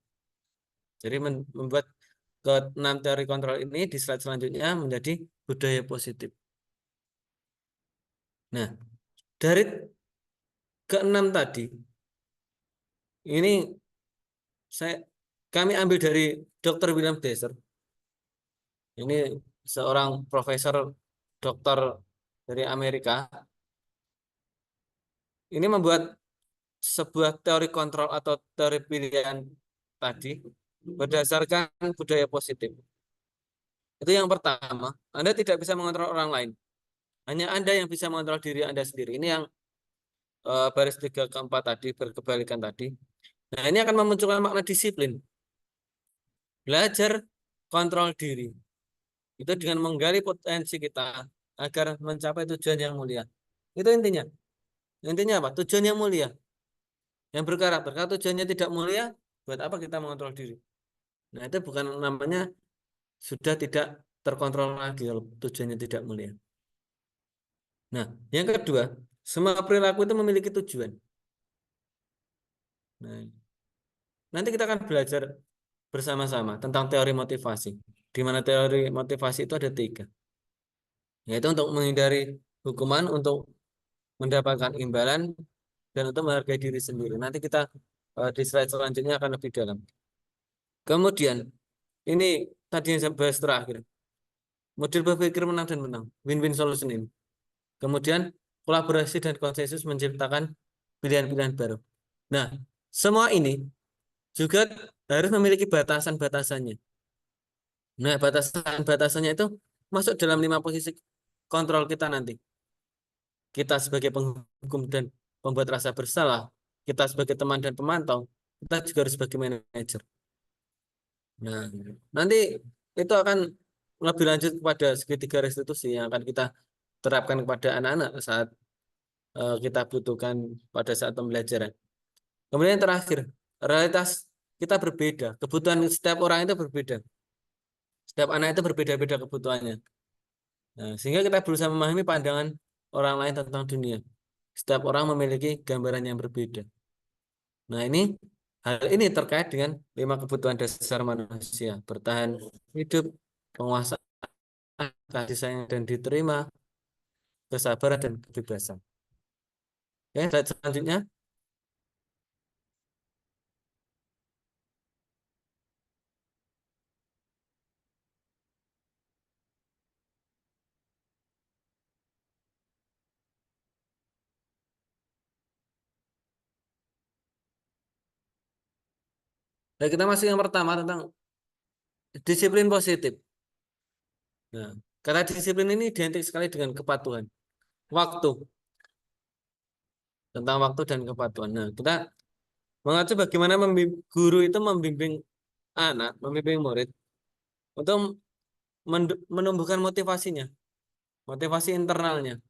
Jadi membuat keenam teori kontrol ini di slide selanjutnya menjadi budaya positif. Nah, dari keenam tadi, ini kami ambil dari Dr. William Deser. Ini seorang profesor dokter dari Amerika. Ini membuat sebuah teori kontrol atau teori pilihan tadi berdasarkan budaya positif. Itu yang pertama, Anda tidak bisa mengontrol orang lain. Hanya Anda yang bisa mengontrol diri Anda sendiri. Ini yang baris 3 ke 4 tadi, berkebalikan tadi. Nah, ini akan memunculkan makna disiplin. Belajar kontrol diri. Itu dengan menggali potensi kita agar mencapai tujuan yang mulia. Itu intinya. Intinya apa? Tujuan yang mulia. Yang berkarakter. Kalau tujuannya tidak mulia, buat apa kita mengontrol diri? Nah, itu bukan namanya sudah tidak terkontrol lagi kalau tujuannya tidak mulia. Nah, yang kedua, semua perilaku itu memiliki tujuan. Nah, nanti kita akan belajar bersama-sama tentang teori motivasi. Di mana teori motivasi itu ada 3, yaitu untuk menghindari hukuman, untuk mendapatkan imbalan, dan untuk menghargai diri sendiri. Nanti kita di slide selanjutnya akan lebih dalam. Kemudian ini tadi yang saya bahas terakhir, model berpikir menang dan menang, win-win solution ini. Kemudian kolaborasi dan konsensus menciptakan pilihan-pilihan baru. Nah, semua ini juga harus memiliki batasan-batasannya. Nah, batasan-batasannya itu masuk dalam 5 posisi kontrol kita nanti. Kita sebagai penghukum dan pembuat rasa bersalah, kita sebagai teman dan pemantau, kita juga harus sebagai manajer. Nah, nanti itu akan lebih lanjut kepada segitiga restitusi yang akan kita terapkan kepada anak-anak saat kita butuhkan pada saat pembelajaran. Kemudian yang terakhir, realitas kita berbeda, kebutuhan setiap orang itu berbeda. Setiap anak itu berbeda-beda kebutuhannya. Nah, sehingga kita berusaha memahami pandangan orang lain tentang dunia. Setiap orang memiliki gambaran yang berbeda. Nah, hal ini terkait dengan 5 kebutuhan dasar manusia: bertahan hidup, penguasaan, kasih sayang dan diterima, kesabaran dan kebebasan. Oke, slide selanjutnya. Nah, kita masuk yang pertama tentang disiplin positif. Nah, kata disiplin ini identik sekali dengan kepatuhan. Waktu. Tentang waktu dan kepatuhan. Nah, kita mengacu bagaimana guru itu membimbing anak, membimbing murid untuk menumbuhkan motivasinya, motivasi internalnya.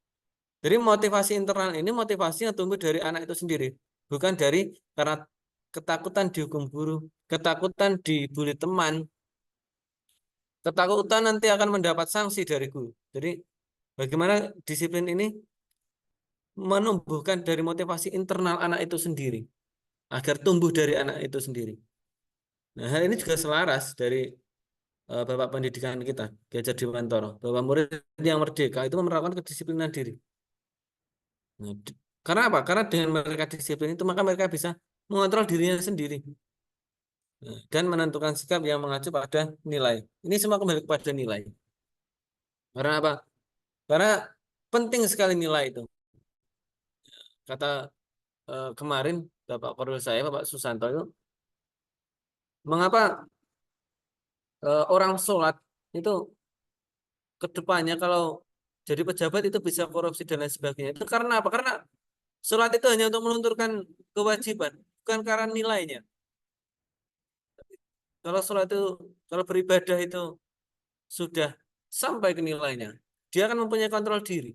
Jadi motivasi internal ini motivasinya tumbuh dari anak itu sendiri, bukan dari karena ketakutan dihukum guru, ketakutan dibully teman, ketakutan nanti akan mendapat sanksi dari guru. Jadi bagaimana disiplin ini menumbuhkan dari motivasi internal anak itu sendiri, agar tumbuh dari anak itu sendiri. Nah, hal ini juga selaras dari Bapak pendidikan kita, Ki Hajar Dewantara, bahwa murid yang merdeka itu menerapkan kedisiplinan diri. Nah, karena apa? Karena dengan mereka disiplin itu, maka mereka bisa mengontrol dirinya sendiri. Nah, dan menentukan sikap yang mengacu pada nilai. Ini semua kembali kepada nilai. Karena apa? Karena penting sekali nilai itu. Kata kemarin Bapak Korul saya, Bapak Susanto itu, mengapa orang sholat itu kedepannya kalau jadi pejabat itu bisa korupsi dan lain sebagainya. Itu karena apa? Karena sholat itu hanya untuk melunturkan kewajiban, bukan karena nilainya. Kalau sholat itu, kalau beribadah itu sudah sampai ke nilainya, dia akan mempunyai kontrol diri.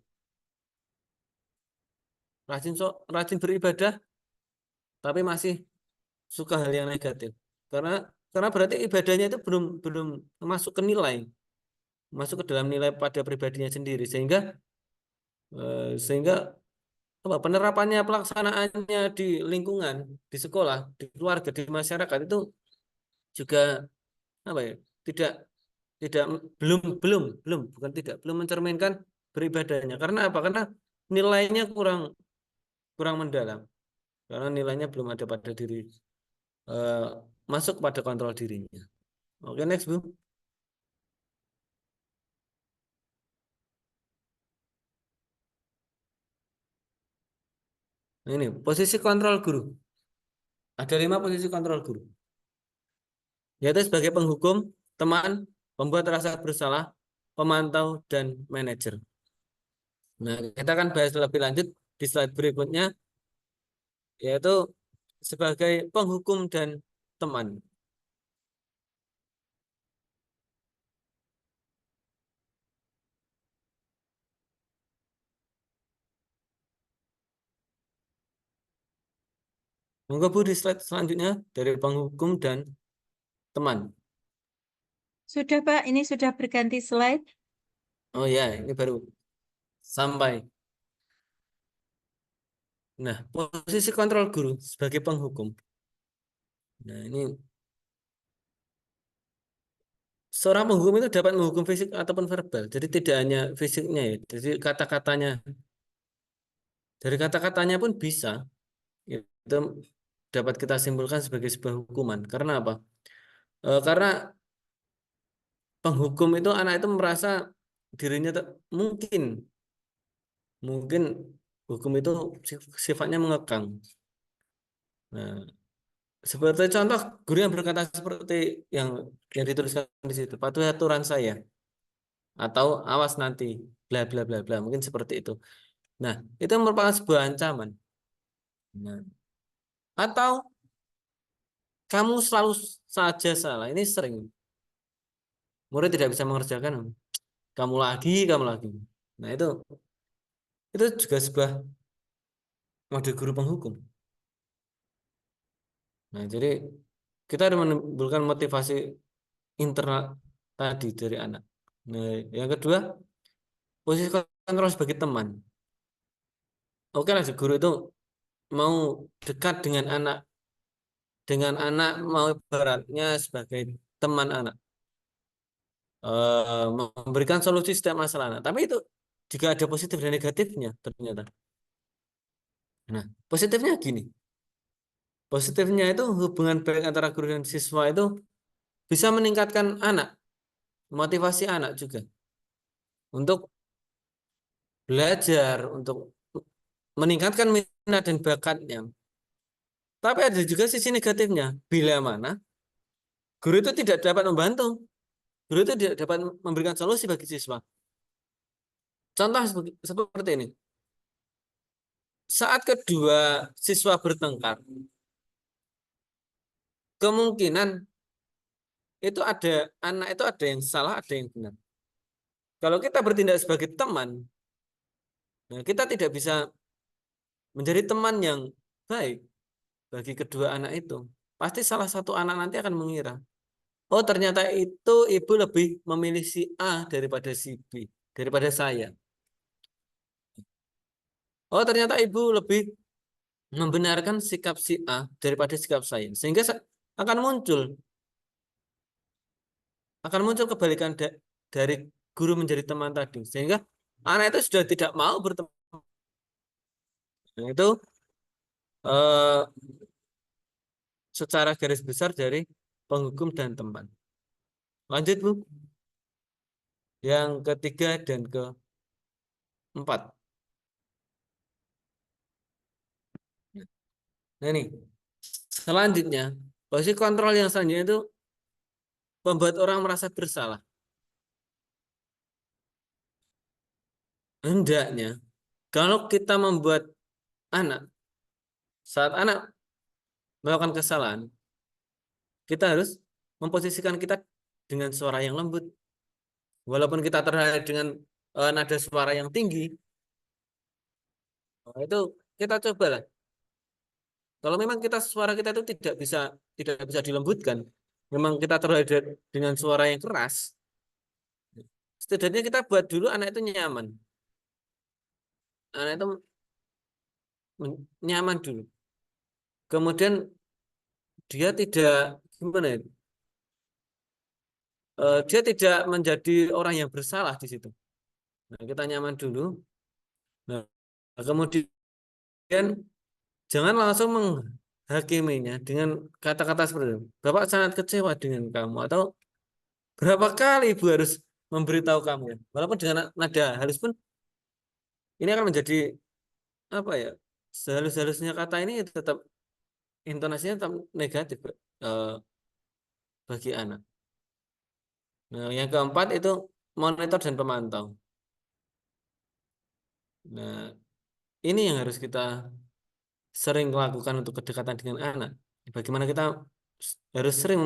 Rajin beribadah, tapi masih suka hal yang negatif. Karena berarti ibadahnya itu belum masuk ke nilai, masuk ke dalam nilai pada pribadinya sendiri, sehingga apa, penerapannya, pelaksanaannya di lingkungan, di sekolah, di keluarga, di masyarakat itu juga apa ya, tidak belum mencerminkan beribadahnya. Karena apa? Karena nilainya kurang mendalam, karena nilainya belum ada pada diri, masuk pada kontrol dirinya. Oke, next Bu. Nah, ini posisi kontrol guru. Ada 5 posisi kontrol guru, yaitu sebagai penghukum, teman, pembuat rasa bersalah, pemantau, dan manajer. Nah, kita akan bahas lebih lanjut di slide berikutnya, yaitu sebagai penghukum dan teman. Monggo Bu di slide selanjutnya dari penghukum dan teman. Sudah Pak, ini sudah berganti slide. Oh ya, ini baru sampai. Nah, posisi kontrol guru sebagai penghukum. Nah, ini seorang penghukum itu dapat menghukum fisik ataupun verbal. Jadi tidak hanya fisiknya ya. Jadi kata-katanya, dari kata-katanya pun bisa. Itu dapat kita simpulkan sebagai sebuah hukuman. Karena apa? Karena penghukum itu anak itu merasa dirinya mungkin hukum itu sifatnya mengekang. Nah, seperti contoh guru yang berkata seperti yang dituliskan di situ, patuhi aturan saya atau awas nanti bla bla bla bla, mungkin seperti itu. Nah, itu merupakan sebuah ancaman. Nah, atau kamu selalu saja salah. Ini sering. Murid tidak bisa mengerjakan. Kamu lagi. Nah, itu juga sebuah model guru penghukum. Nah, jadi kita harus menimbulkan motivasi internal tadi dari anak. Nah, yang kedua, posisi kontrol sebagai teman. Oke lah, si guru itu mau dekat dengan anak mau ibaratnya sebagai teman anak, memberikan solusi setiap masalah anak. Tapi itu juga ada positif dan negatifnya ternyata. Nah, positifnya gini. Positifnya itu hubungan baik antara guru dan siswa itu bisa meningkatkan anak, motivasi anak juga untuk belajar, untuk meningkatkan minat dan bakatnya. Tapi ada juga sisi negatifnya. Bila mana guru itu tidak dapat membantu, guru itu tidak dapat memberikan solusi bagi siswa. Contoh seperti ini. Saat kedua siswa bertengkar, kemungkinan itu anak itu ada yang salah, ada yang benar. Kalau kita bertindak sebagai teman, nah kita tidak bisa menjadi teman yang baik bagi kedua anak itu. Pasti salah satu anak nanti akan mengira, oh ternyata itu ibu lebih memilih si A daripada si B, daripada saya. Oh ternyata ibu lebih membenarkan sikap si A daripada sikap saya. Sehingga akan muncul kebalikan dari guru menjadi teman tadi. Sehingga anak itu sudah tidak mau berteman. Nah, itu secara garis besar dari penghukum dan teman. Lanjut, Bu. Yang ketiga dan keempat. Nah, ini. Selanjutnya, posisi kontrol yang selanjutnya itu membuat orang merasa bersalah. Hendaknya, kalau kita membuat saat anak melakukan kesalahan, kita harus memposisikan kita dengan suara yang lembut. Walaupun kita terlihat dengan nada suara yang tinggi, itu kita cobalah. Kalau memang suara kita itu tidak bisa dilembutkan, memang kita terlihat dengan suara yang keras, setidaknya kita buat dulu anak itu nyaman. Anak itu nyaman dulu. Kemudian dia tidak gimana ya? Dia tidak menjadi orang yang bersalah di situ. Nah, kita nyaman dulu. Nah, kemudian jangan langsung menghakiminya dengan kata-kata seperti itu. Bapak sangat kecewa dengan kamu, atau berapa kali ibu harus memberitahu kamu ya. Walaupun dengan nada halus pun ini akan menjadi apa ya? Sehalus-halusnya kata ini tetap intonasinya tetap negatif bagi anak. Nah, yang keempat itu monitor dan pemantau. Nah, ini yang harus kita sering lakukan untuk kedekatan dengan anak. Bagaimana kita harus sering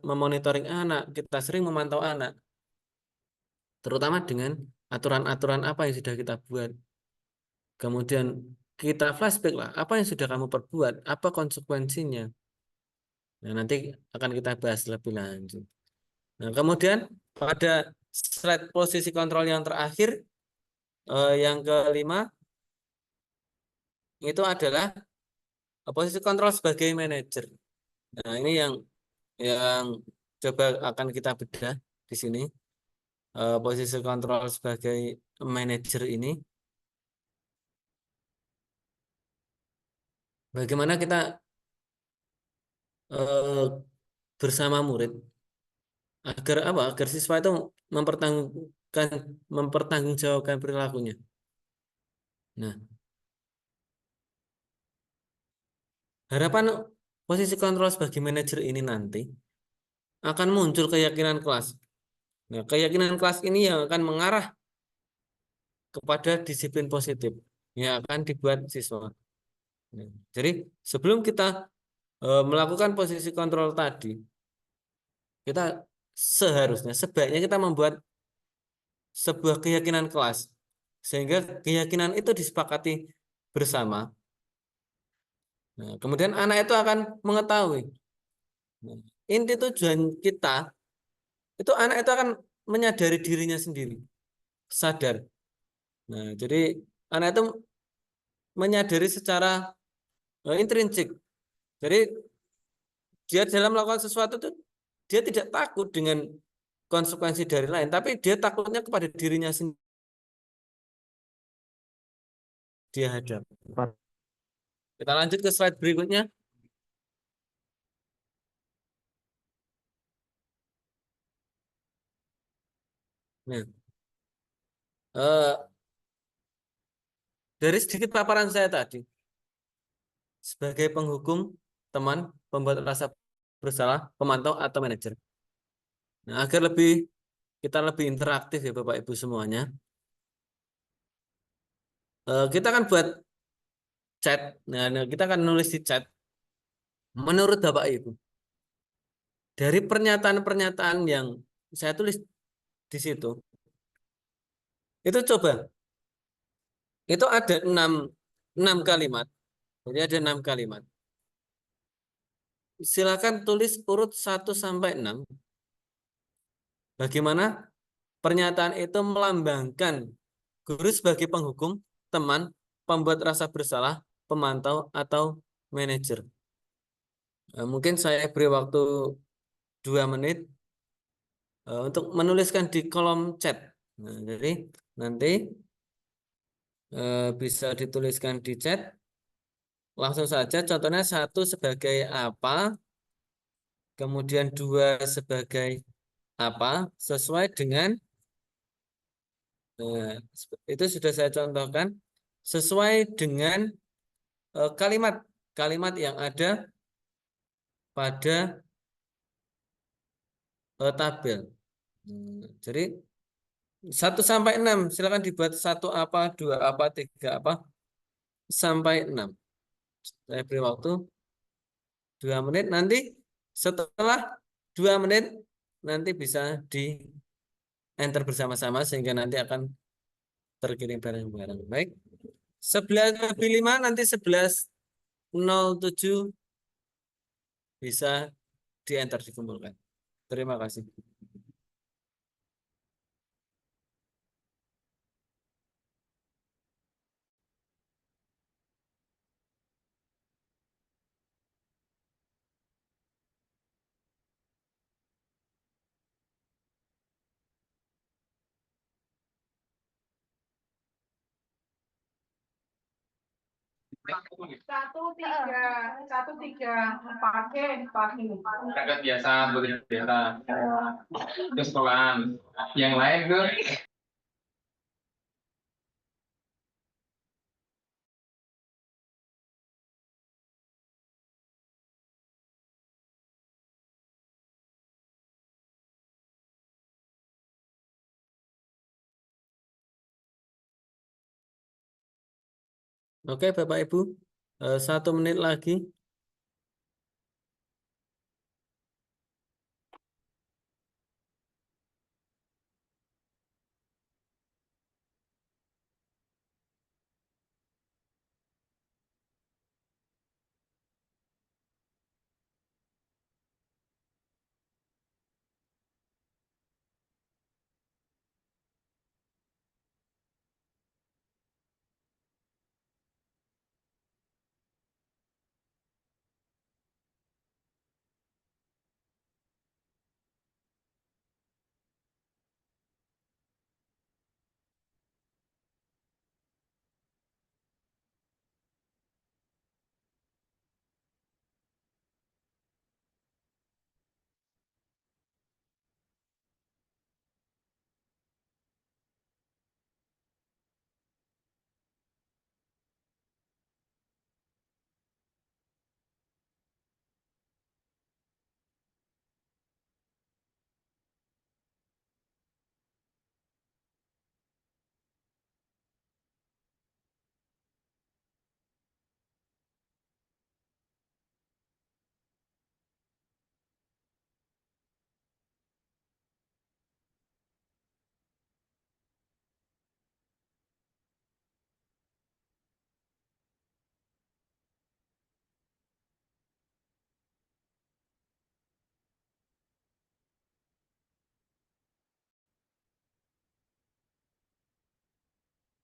memonitoring anak, kita sering memantau anak, terutama dengan aturan-aturan apa yang sudah kita buat. Kemudian kita flashback lah, apa yang sudah kamu perbuat, apa konsekuensinya. Nah, nanti akan kita bahas lebih lanjut. Nah, kemudian pada slide posisi kontrol yang terakhir, yang kelima, itu adalah posisi kontrol sebagai manajer. Nah, ini yang coba akan kita bedah di sini. Posisi kontrol sebagai manajer ini, bagaimana kita eh, bersama murid agar apa? Agar siswa itu mempertanggungjawabkan perilakunya. Nah, harapan posisi kontrol sebagai manajer ini nanti akan muncul keyakinan kelas. Nah, keyakinan kelas ini yang akan mengarah kepada disiplin positif yang akan dibuat siswa. Nah, jadi sebelum kita melakukan posisi kontrol tadi, kita sebaiknya kita membuat sebuah keyakinan kelas sehingga keyakinan itu disepakati bersama. Nah, kemudian anak itu akan mengetahui. Nah, inti tujuan kita itu anak itu akan menyadari dirinya sendiri, sadar. Nah, jadi anak itu menyadari secara intrinsik. Jadi dia dalam melakukan sesuatu itu dia tidak takut dengan konsekuensi dari lain, tapi dia takutnya kepada dirinya sendiri dia hadap. Kita lanjut ke slide berikutnya. Nah, dari sedikit paparan saya tadi, sebagai penghukum, teman, pembuat rasa bersalah, pemantau, atau manajer. Nah, agar kita lebih interaktif ya Bapak Ibu semuanya, kita akan buat chat. Nah, kita akan nulis di chat. Menurut Bapak Ibu, dari pernyataan-pernyataan yang saya tulis di situ, itu coba, itu ada enam kalimat. Jadi ada 6 kalimat. Silakan tulis urut 1 sampai 6. Bagaimana pernyataan itu melambangkan guru sebagai penghukum, teman, pembuat rasa bersalah, pemantau, atau manajer. Mungkin saya beri waktu 2 menit untuk menuliskan di kolom chat. Nah, jadi nanti bisa dituliskan di chat. Langsung saja contohnya 1 sebagai apa, kemudian 2 sebagai apa, sesuai dengan itu sudah saya contohkan, sesuai dengan kalimat yang ada pada tabel. Jadi 1 sampai 6 silakan dibuat 1 apa, 2 apa, 3 apa sampai 6. Saya beri waktu 2 menit. Nanti setelah 2 menit nanti bisa di enter bersama-sama sehingga nanti akan terkirim bareng-bareng. Baik. 11:05 nanti 11:07 bisa di enter dikumpulkan. Terima kasih. Satu tiga pakai Berangkat biasa, bekerja biasa. Ke sekolahan. Yang lain ke Oke, Bapak Ibu, 1 menit lagi.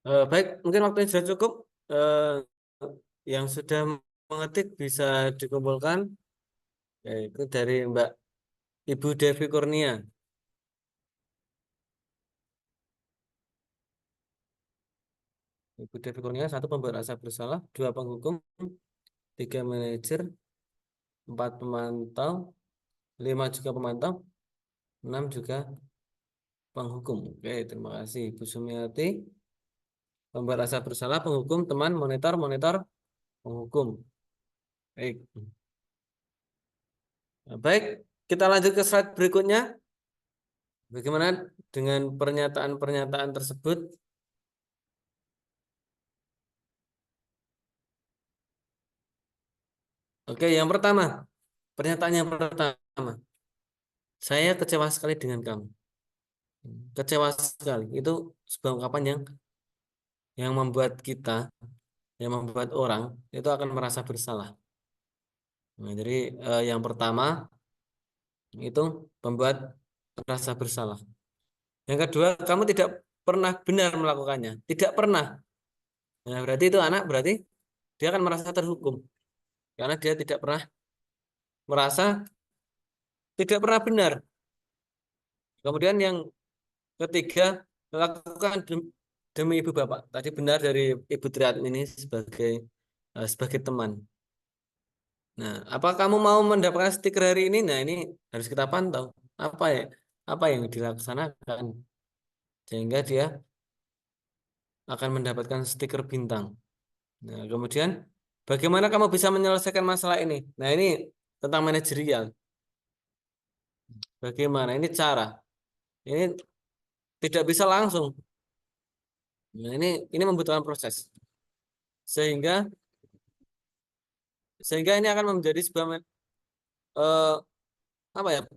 Baik, mungkin waktunya sudah cukup. Yang sudah mengetik bisa dikumpulkan, yaitu dari Mbak Ibu Devi Kurnia. Ibu Devi Kurnia, 1 pembuat rasa bersalah, 2 penghukum, 3 manajer, 4 pemantau, 5 juga pemantau, 6 juga penghukum. Oke, terima kasih Ibu Sumiati. Pembuat rasa bersalah, penghukum, teman, monitor, penghukum. Baik. Nah, baik, kita lanjut ke slide berikutnya. Bagaimana dengan pernyataan-pernyataan tersebut? Oke, yang pertama, pernyataan yang pertama. Saya kecewa sekali dengan kamu. Kecewa sekali. Itu sebuah ungkapan yang membuat kita, yang membuat orang itu akan merasa bersalah. Nah, jadi yang pertama itu membuat rasa bersalah. Yang kedua, kamu tidak pernah benar melakukannya. Tidak pernah. Nah, berarti itu anak berarti dia akan merasa terhukum. Karena dia tidak pernah merasa tidak pernah benar. Kemudian yang ketiga, lakukan demi ibu bapak. Tadi benar dari Ibu Triatmi ini sebagai teman. Nah, apa kamu mau mendapatkan stiker hari ini? Nah, ini harus kita pantau. Apa yang dilaksanakan sehingga dia akan mendapatkan stiker bintang. Nah, kemudian bagaimana kamu bisa menyelesaikan masalah ini? Nah, ini tentang manajerial. Bagaimana? Ini cara. Ini tidak bisa langsung. Nah, ini membutuhkan proses. Sehingga ini akan menjadi sebuah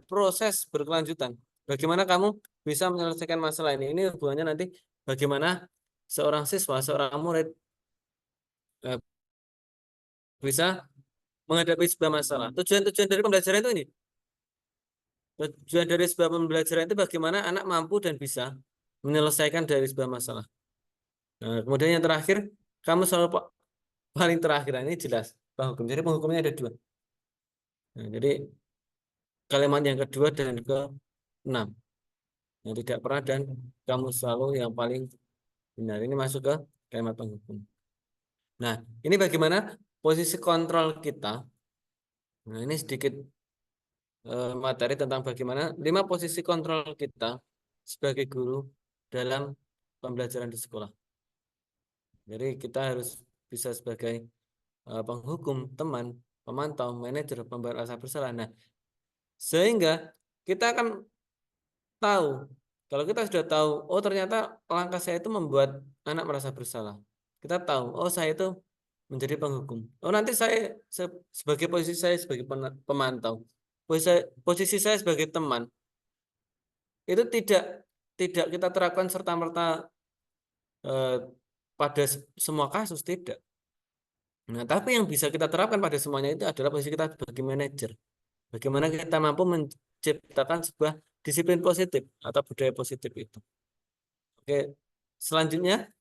proses berkelanjutan. Bagaimana kamu bisa menyelesaikan masalah ini? Ini hubungannya nanti bagaimana seorang siswa, seorang murid bisa menghadapi sebuah masalah. Tujuan dari pembelajaran itu ini. Tujuan dari sebuah pembelajaran itu bagaimana anak mampu dan bisa menyelesaikan dari sebuah masalah. Nah, kemudian yang terakhir, kamu selalu paling terakhir. Ini jelas penghukum. Jadi penghukumnya ada 2. Nah, jadi kalimat yang kedua dan ke-6. Yang tidak pernah dan kamu selalu yang paling benar. Ini masuk ke kalimat penghukum. Nah, ini bagaimana posisi kontrol kita. Nah, ini sedikit materi tentang bagaimana 5 posisi kontrol kita sebagai guru dalam pembelajaran di sekolah. Jadi kita harus bisa sebagai penghukum, teman, pemantau, manajer, pembuat rasa bersalah. Nah, sehingga kita akan tahu, kalau kita sudah tahu, oh ternyata langkah saya itu membuat anak merasa bersalah. Kita tahu, oh saya itu menjadi penghukum. Oh nanti saya sebagai posisi saya sebagai pemantau, posisi saya sebagai teman, itu tidak kita terapkan serta-merta pada semua kasus, tidak. Nah, tapi yang bisa kita terapkan pada semuanya itu adalah posisi kita sebagai manajer. Bagaimana kita mampu menciptakan sebuah disiplin positif atau budaya positif itu. Oke, selanjutnya.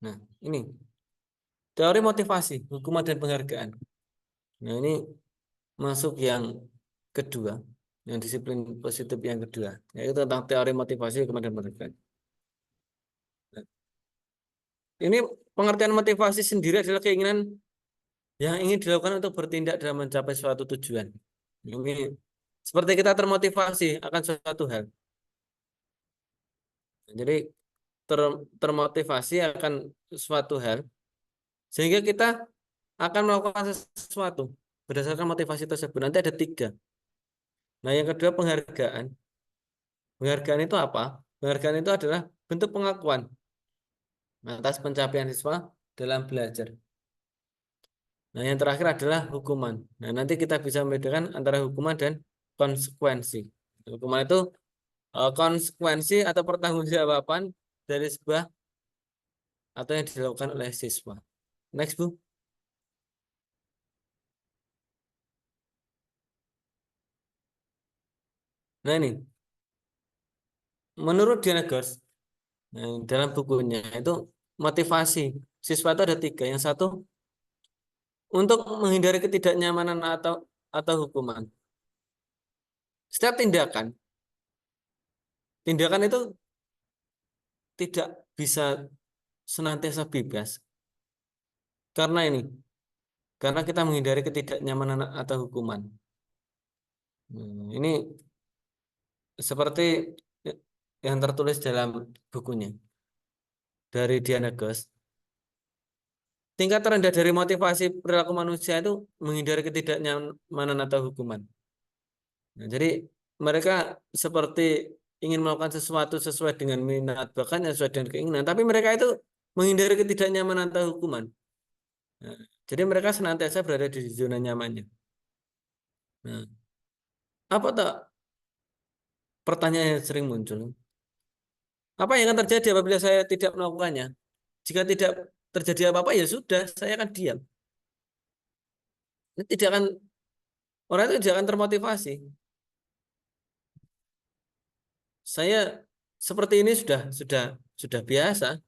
Nah, ini teori motivasi, hukuman dan penghargaan. Nah, ini masuk yang kedua, yang disiplin positif yang kedua, yaitu tentang teori motivasi, hukuman dan penghargaan. Nah, ini pengertian motivasi sendiri adalah keinginan yang ingin dilakukan untuk bertindak dalam mencapai suatu tujuan. Ini seperti kita termotivasi akan suatu hal. Jadi termotivasi akan suatu hal sehingga kita akan melakukan sesuatu berdasarkan motivasi tersebut. Nanti ada 3. Nah, yang kedua penghargaan. Penghargaan itu apa? Penghargaan itu adalah bentuk pengakuan atas pencapaian siswa dalam belajar. Nah, yang terakhir adalah hukuman. Nah, nanti kita bisa membedakan antara hukuman dan konsekuensi. Hukuman itu konsekuensi atau pertanggungjawaban dari sebuah atau yang dilakukan oleh siswa. Next, Bu. Nah ini, menurut Diana Gers, dalam bukunya itu motivasi siswa itu ada 3. Yang satu, untuk menghindari ketidaknyamanan atau hukuman. Setiap tindakan itu tidak bisa senantiasa bebas. Karena kita menghindari ketidaknyamanan atau hukuman. Ini seperti yang tertulis dalam bukunya dari Diana Gers. Tingkat terendah dari motivasi perilaku manusia itu menghindari ketidaknyamanan atau hukuman. Nah, jadi mereka seperti ingin melakukan sesuatu sesuai dengan minat bakatnya, sesuai dengan keinginan, tapi mereka itu menghindari ketidaknyamanan atau hukuman. Nah, jadi mereka senantiasa berada di zona nyamannya. Nah, apa tak pertanyaan yang sering muncul? Apa yang akan terjadi apabila saya tidak melakukannya? Jika tidak terjadi apa-apa ya sudah, saya akan diam. Orang itu tidak akan termotivasi. Saya seperti ini sudah biasa,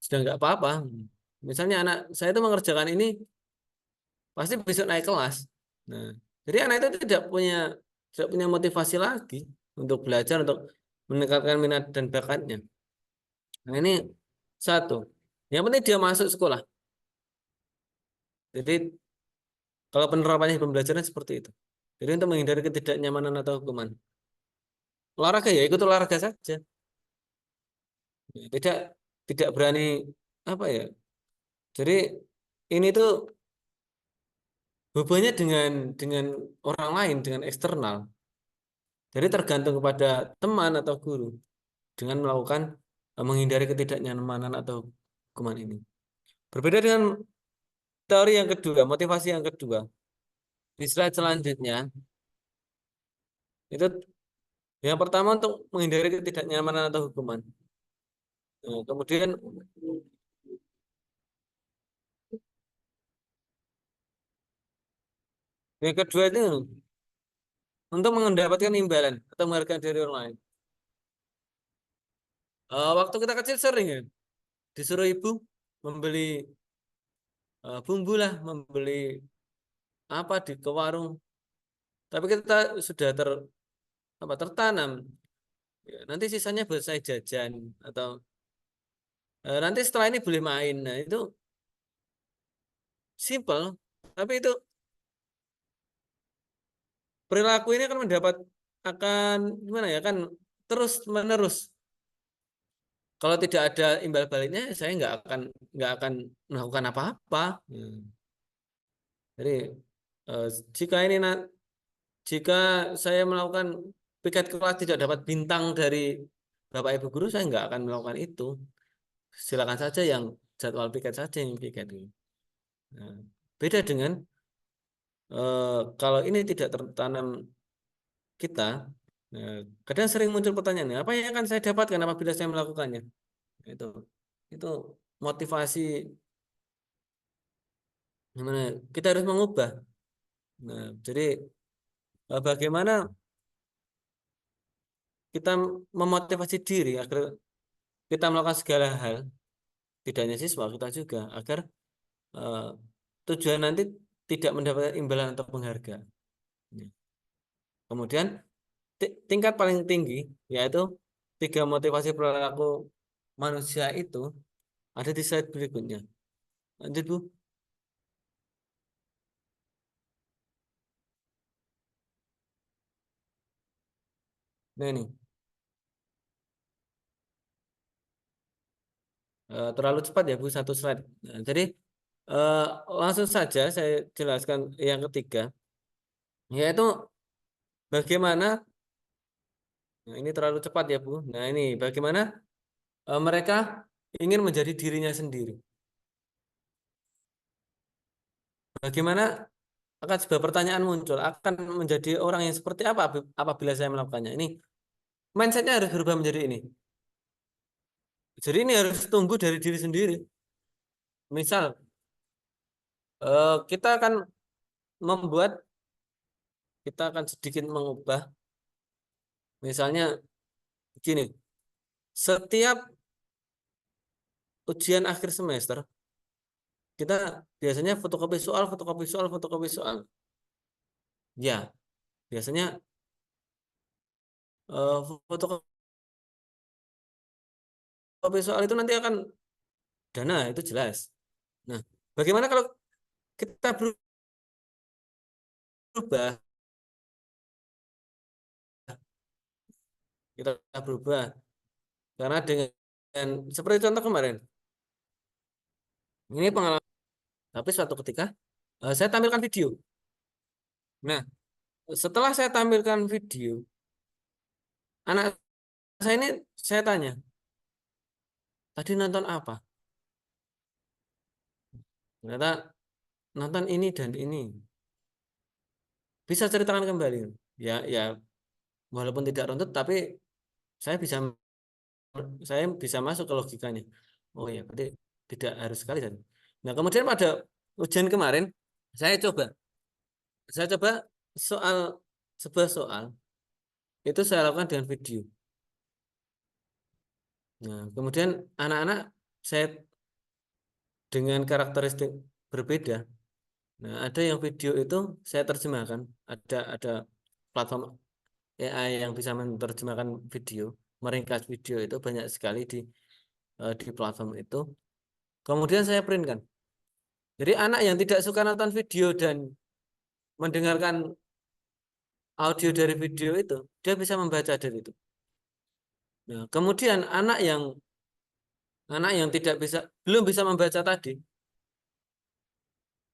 sudah nggak apa-apa. Misalnya anak saya itu mengerjakan ini pasti besok naik kelas. Nah, jadi anak itu tidak punya motivasi lagi untuk belajar, untuk meningkatkan minat dan bakatnya. Nah, ini satu. Yang penting dia masuk sekolah. Jadi kalau penerapannya pembelajaran seperti itu. Jadi untuk menghindari ketidaknyamanan atau hukuman. Olahraga ya ikut olahraga saja. Tidak berani apa ya. Jadi ini tuh hubungannya dengan orang lain, dengan eksternal. Jadi tergantung kepada teman atau guru dengan melakukan menghindari ketidaknyamanan atau hukuman ini. Berbeda dengan teori yang kedua, motivasi yang kedua. Di slide selanjutnya itu yang pertama untuk menghindari ketidaknyamanan atau hukuman. Nah, kemudian yang kedua itu untuk mendapatkan imbalan atau menghargai dari orang lain. Waktu kita kecil sering ya disuruh ibu membeli bumbu lah, membeli apa ke warung. Tapi kita sudah tertanam. Ya, nanti sisanya buat saya jajan atau nanti setelah ini boleh main. Nah itu simple, tapi itu perilaku ini akan gimana ya, kan terus menerus. Kalau tidak ada imbal baliknya, saya nggak akan melakukan apa-apa. Jadi jika saya melakukan piket kelas tidak dapat bintang dari Bapak Ibu guru, saya nggak akan melakukan itu. Silakan saja yang jadwal piket saja yang piket. Nah, beda dengan kalau ini tidak tertanam kita, kadang sering muncul pertanyaan, apa yang akan saya dapatkan apabila saya melakukannya? Itu motivasi gimana? Kita harus mengubah. Nah, jadi bagaimana kita memotivasi diri agar kita melakukan segala hal, tidak hanya siswa, kita juga, agar tujuan nanti tidak mendapatkan imbalan atau penghargaan. Kemudian tingkat paling tinggi yaitu 3 motivasi perilaku manusia itu ada di slide berikutnya. Lanjut Bu. Nah ini terlalu cepat ya Bu, satu slide. Nah, jadi langsung saja saya jelaskan yang ketiga, yaitu bagaimana. Nah, ini terlalu cepat ya Bu. Nah ini bagaimana mereka ingin menjadi dirinya sendiri. Bagaimana akan sebuah pertanyaan muncul, akan menjadi orang yang seperti apa apabila saya melakukannya. Ini mindsetnya harus berubah menjadi ini. Jadi ini harus tumbuh dari diri sendiri. Misal kita akan sedikit mengubah Misalnya gini, setiap ujian akhir semester kita biasanya fotokopi soal, fotokopi soal, fotokopi soal. Ya, biasanya fotokopi soal itu nanti akan dana, itu jelas. Nah, bagaimana kalau kita berubah? Kita berubah karena dengan seperti contoh kemarin, ini pengalaman. Tapi suatu ketika saya tampilkan video. Nah, setelah saya tampilkan video, anak saya ini saya tanya, tadi nonton apa? Ternyata nonton ini dan ini. Bisa ceritakan kembali? Ya, ya, walaupun tidak runtut, tapi saya bisa masuk ke logikanya. Oh ya, berarti tidak harus sekali. Nah, kemudian pada ujian kemarin, saya coba sebuah soal itu saya lakukan dengan video. Nah, kemudian anak-anak saya dengan karakteristik berbeda. Nah, ada yang video itu saya terjemahkan, ada platform AI yang bisa menerjemahkan video, meringkas video itu banyak sekali di platform itu. Kemudian saya printkan. Jadi anak yang tidak suka nonton video dan mendengarkan audio dari video itu, dia bisa membaca dari itu. Nah, kemudian anak yang belum bisa membaca tadi,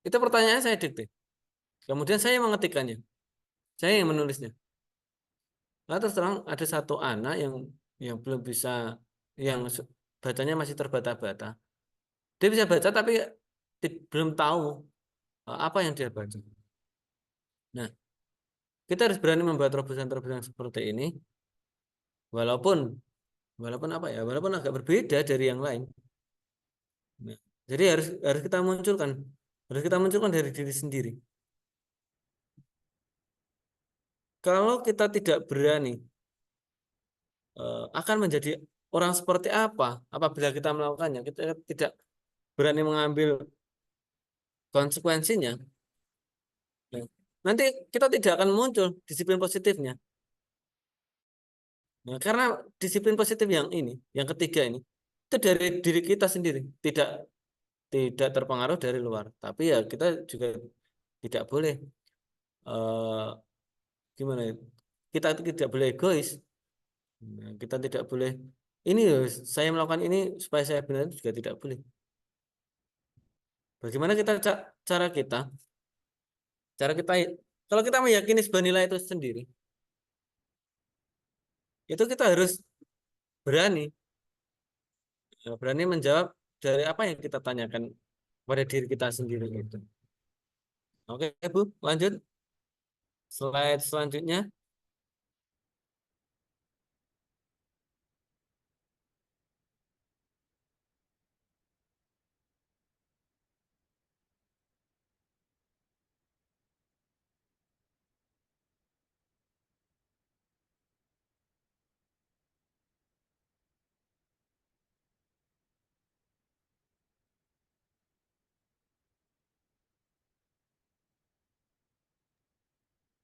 itu pertanyaannya saya dikte. Kemudian saya mengetikkannya, saya yang menulisnya. Nah, terus terang ada satu anak yang belum bisa, yang bacanya masih terbata-bata. Dia bisa baca tapi belum tahu apa yang dia baca. Nah, kita harus berani membuat terobosan-terobosan seperti ini, walaupun agak berbeda dari yang lain. Nah, jadi harus kita munculkan dari diri sendiri. Kalau kita tidak berani, akan menjadi orang seperti apa apabila kita melakukannya? Kita tidak berani mengambil konsekuensinya. Nah, nanti kita tidak akan muncul disiplin positifnya. Nah, karena disiplin positif yang ketiga ini, itu dari diri kita sendiri, tidak terpengaruh dari luar. Tapi ya kita juga tidak boleh gimana ya? Kita tidak boleh egois. Nah, kita tidak boleh ini saya melakukan ini supaya saya benar, juga tidak boleh. Bagaimana cara kita kalau kita meyakini sebuah nilai itu sendiri, itu kita harus berani menjawab dari apa yang kita tanyakan pada diri kita sendiri itu. Oke, Bu, lanjut. Slide selanjutnya.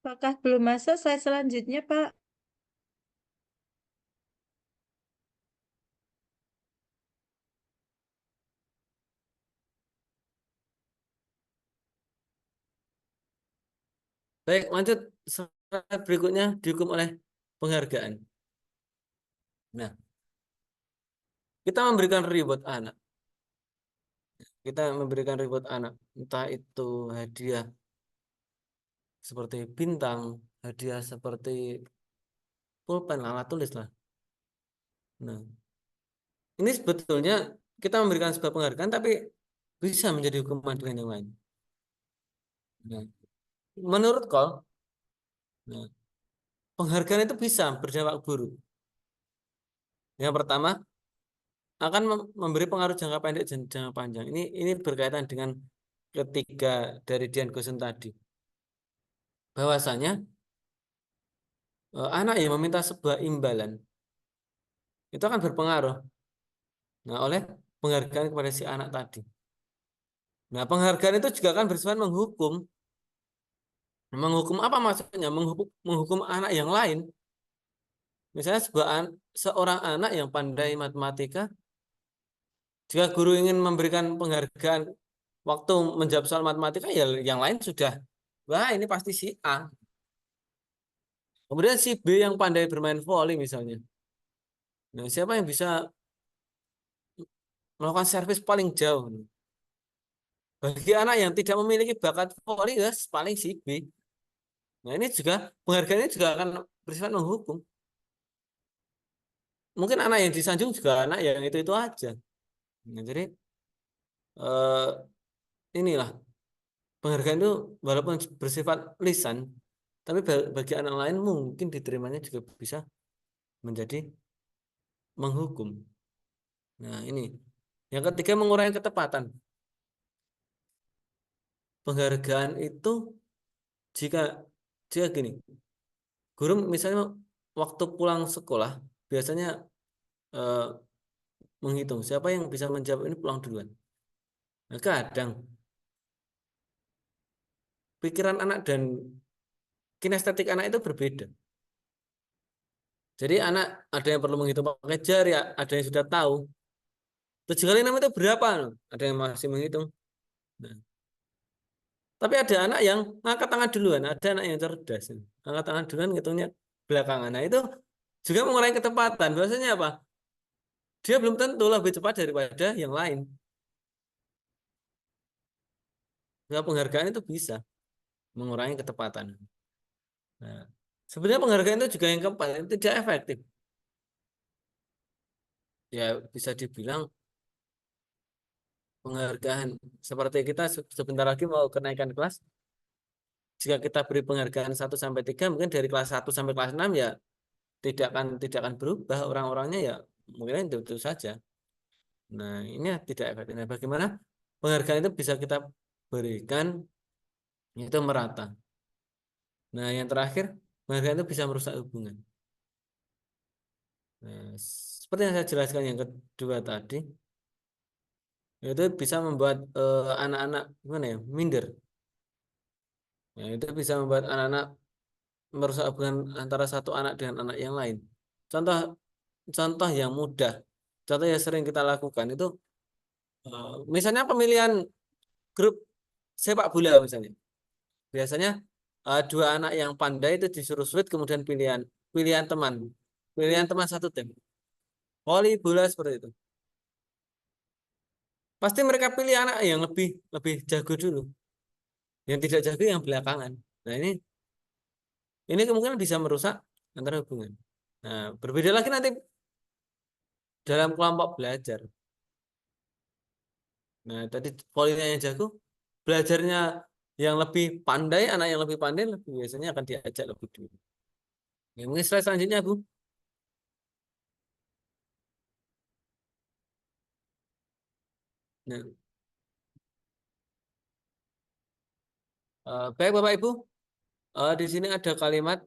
Apakah belum masuk slide selanjutnya, Pak? Baik, lanjut. Slide berikutnya dihukum oleh penghargaan. Nah, kita memberikan reward anak. Entah itu hadiah seperti bintang, hadiah seperti pulpen, alat tulis lah. Nah, ini sebetulnya kita memberikan sebuah penghargaan, tapi bisa menjadi hukuman dengan yang lain. Nah, menurut Cole, penghargaan itu bisa berdampak buruk. Yang pertama, akan memberi pengaruh jangka pendek dan jangka panjang. Ini berkaitan dengan ketiga dari Dian Gosen tadi. Bahwasanya anak yang meminta sebuah imbalan itu akan berpengaruh. Nah, oleh penghargaan kepada si anak tadi. Nah, penghargaan itu juga akan bersifat menghukum. Menghukum apa maksudnya? Menghukum anak yang lain. Misalnya seorang anak yang pandai matematika, jika guru ingin memberikan penghargaan waktu menjawab soal matematika, ya yang lain sudah, wah ini pasti si A. Kemudian si B yang pandai bermain voli misalnya. Nah, siapa yang bisa melakukan servis paling jauh? Bagi anak yang tidak memiliki bakat voli, ya paling si B. Nah, ini juga penghargaannya juga akan bersifat menghukum. Mungkin anak yang disanjung juga anak yang itu aja. Nah, jadi eh, inilah penghargaan itu walaupun bersifat lisan, tapi bagi anak lain mungkin diterimanya juga bisa menjadi menghukum. Nah, ini. Yang ketiga, mengurangi ketepatan. Penghargaan itu jika jika gini, guru misalnya waktu pulang sekolah biasanya eh, menghitung siapa yang bisa menjawab ini pulang duluan. Nah, kadang pikiran anak dan kinestetik anak itu berbeda. Jadi anak ada yang perlu menghitung pakai jari, ada yang sudah tahu. 7 kali 6 itu berapa? Ada yang masih menghitung. Nah, tapi ada anak yang ngangkat tangan duluan, ada anak yang cerdas. Angkat tangan duluan, ngitungnya belakangan. Nah, itu juga mengurangi ketepatan. Biasanya apa? Dia belum tentu lebih cepat daripada yang lain. Nah, penghargaan itu bisa mengurangi ketepatan. Nah, sebenarnya penghargaan itu juga yang keempat, itu tidak efektif. Ya, bisa dibilang penghargaan seperti kita sebentar lagi mau kenaikan kelas. Jika kita beri penghargaan 1 sampai 3, mungkin dari kelas 1 sampai kelas 6 ya tidak akan berubah orang-orangnya, ya mungkin itu saja. Nah, ini tidak efektif. Nah, bagaimana penghargaan itu bisa kita berikan itu merata. Nah, yang terakhir, penghargaan itu bisa merusak hubungan. Nah, seperti yang saya jelaskan yang kedua tadi, itu bisa membuat anak-anak gimana ya, minder. Nah, itu bisa membuat anak-anak merusak hubungan antara satu anak dengan anak yang lain. Contoh contoh yang mudah, contoh yang sering kita lakukan itu misalnya pemilihan grup sepak bola misalnya. Biasanya dua anak yang pandai itu disuruh switch, kemudian pilihan pilihan teman, pilihan teman satu tim. Voli bola seperti itu. Pasti mereka pilih anak yang lebih lebih jago dulu. Yang tidak jago yang belakangan. Nah, ini kemungkinan bisa merusak antara hubungan. Nah, berbeda lagi nanti dalam kelompok belajar. Nah, tadi volinya yang jago, belajarnya yang lebih pandai, anak yang lebih pandai lebih biasanya akan diajak lebih dulu. Ya, mungkin slide selanjutnya, Bu. Nah, baik Bapak Ibu, di sini ada kalimat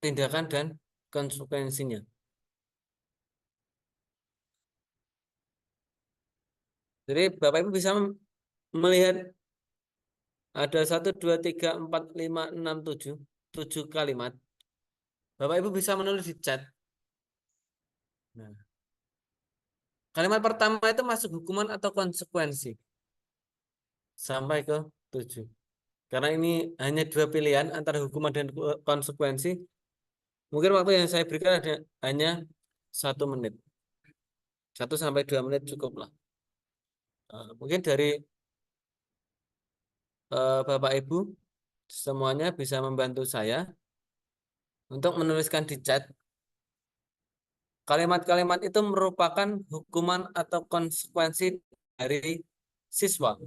tindakan dan konsekuensinya. Jadi Bapak Ibu bisa melihat ada 1, 2, 3, 4, 5, 6, 7, 7 kalimat. Bapak Ibu bisa menulis di chat. Nah, kalimat pertama itu masuk hukuman atau konsekuensi sampai ke 7. Karena ini hanya 2 pilihan antara hukuman dan konsekuensi. Mungkin waktu yang saya berikan hanya 1 menit. 1 sampai 2 menit cukup lah. Mungkin dari Bapak Ibu semuanya bisa membantu saya untuk menuliskan di chat kalimat-kalimat itu merupakan hukuman atau konsekuensi dari siswa.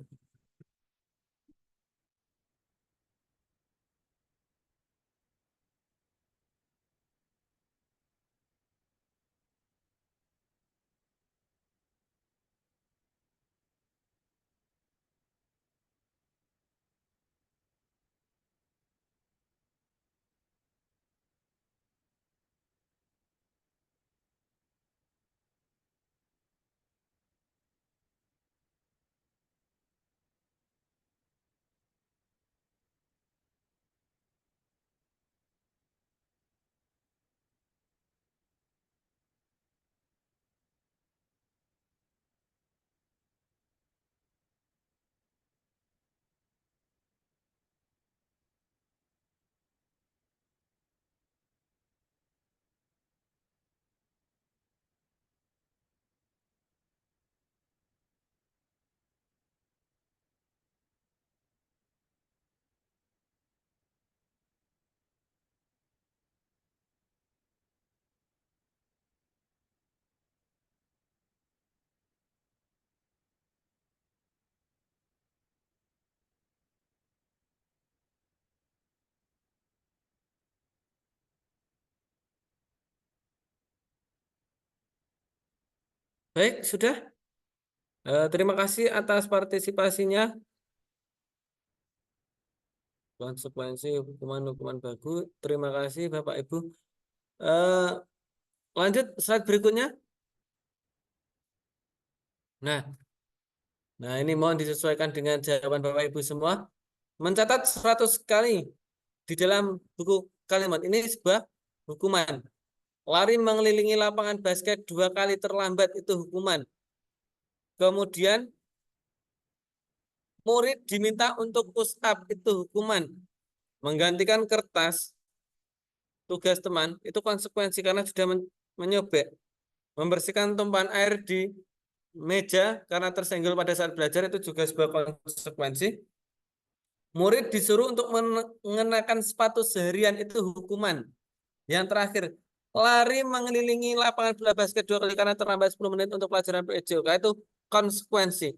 Baik, sudah. Terima kasih atas partisipasinya. Konsekuensi hukuman baku. Terima kasih Bapak Ibu. Eh, lanjut slide berikutnya. Nah, ini mohon disesuaikan dengan jawaban Bapak Ibu semua. Mencatat 100 kali di dalam buku kalimat ini sebuah hukuman. Lari mengelilingi lapangan basket 2 kali terlambat itu hukuman. Kemudian murid diminta untuk push up itu hukuman. Menggantikan kertas tugas teman itu konsekuensi karena sudah menyobek. Membersihkan tumpahan air di meja karena tersenggol pada saat belajar itu juga sebuah konsekuensi. Murid disuruh untuk mengenakan sepatu seharian itu hukuman. Yang terakhir, lari mengelilingi lapangan bola basket 2 kali karena terlambat 10 menit untuk pelajaran PJOK itu konsekuensi.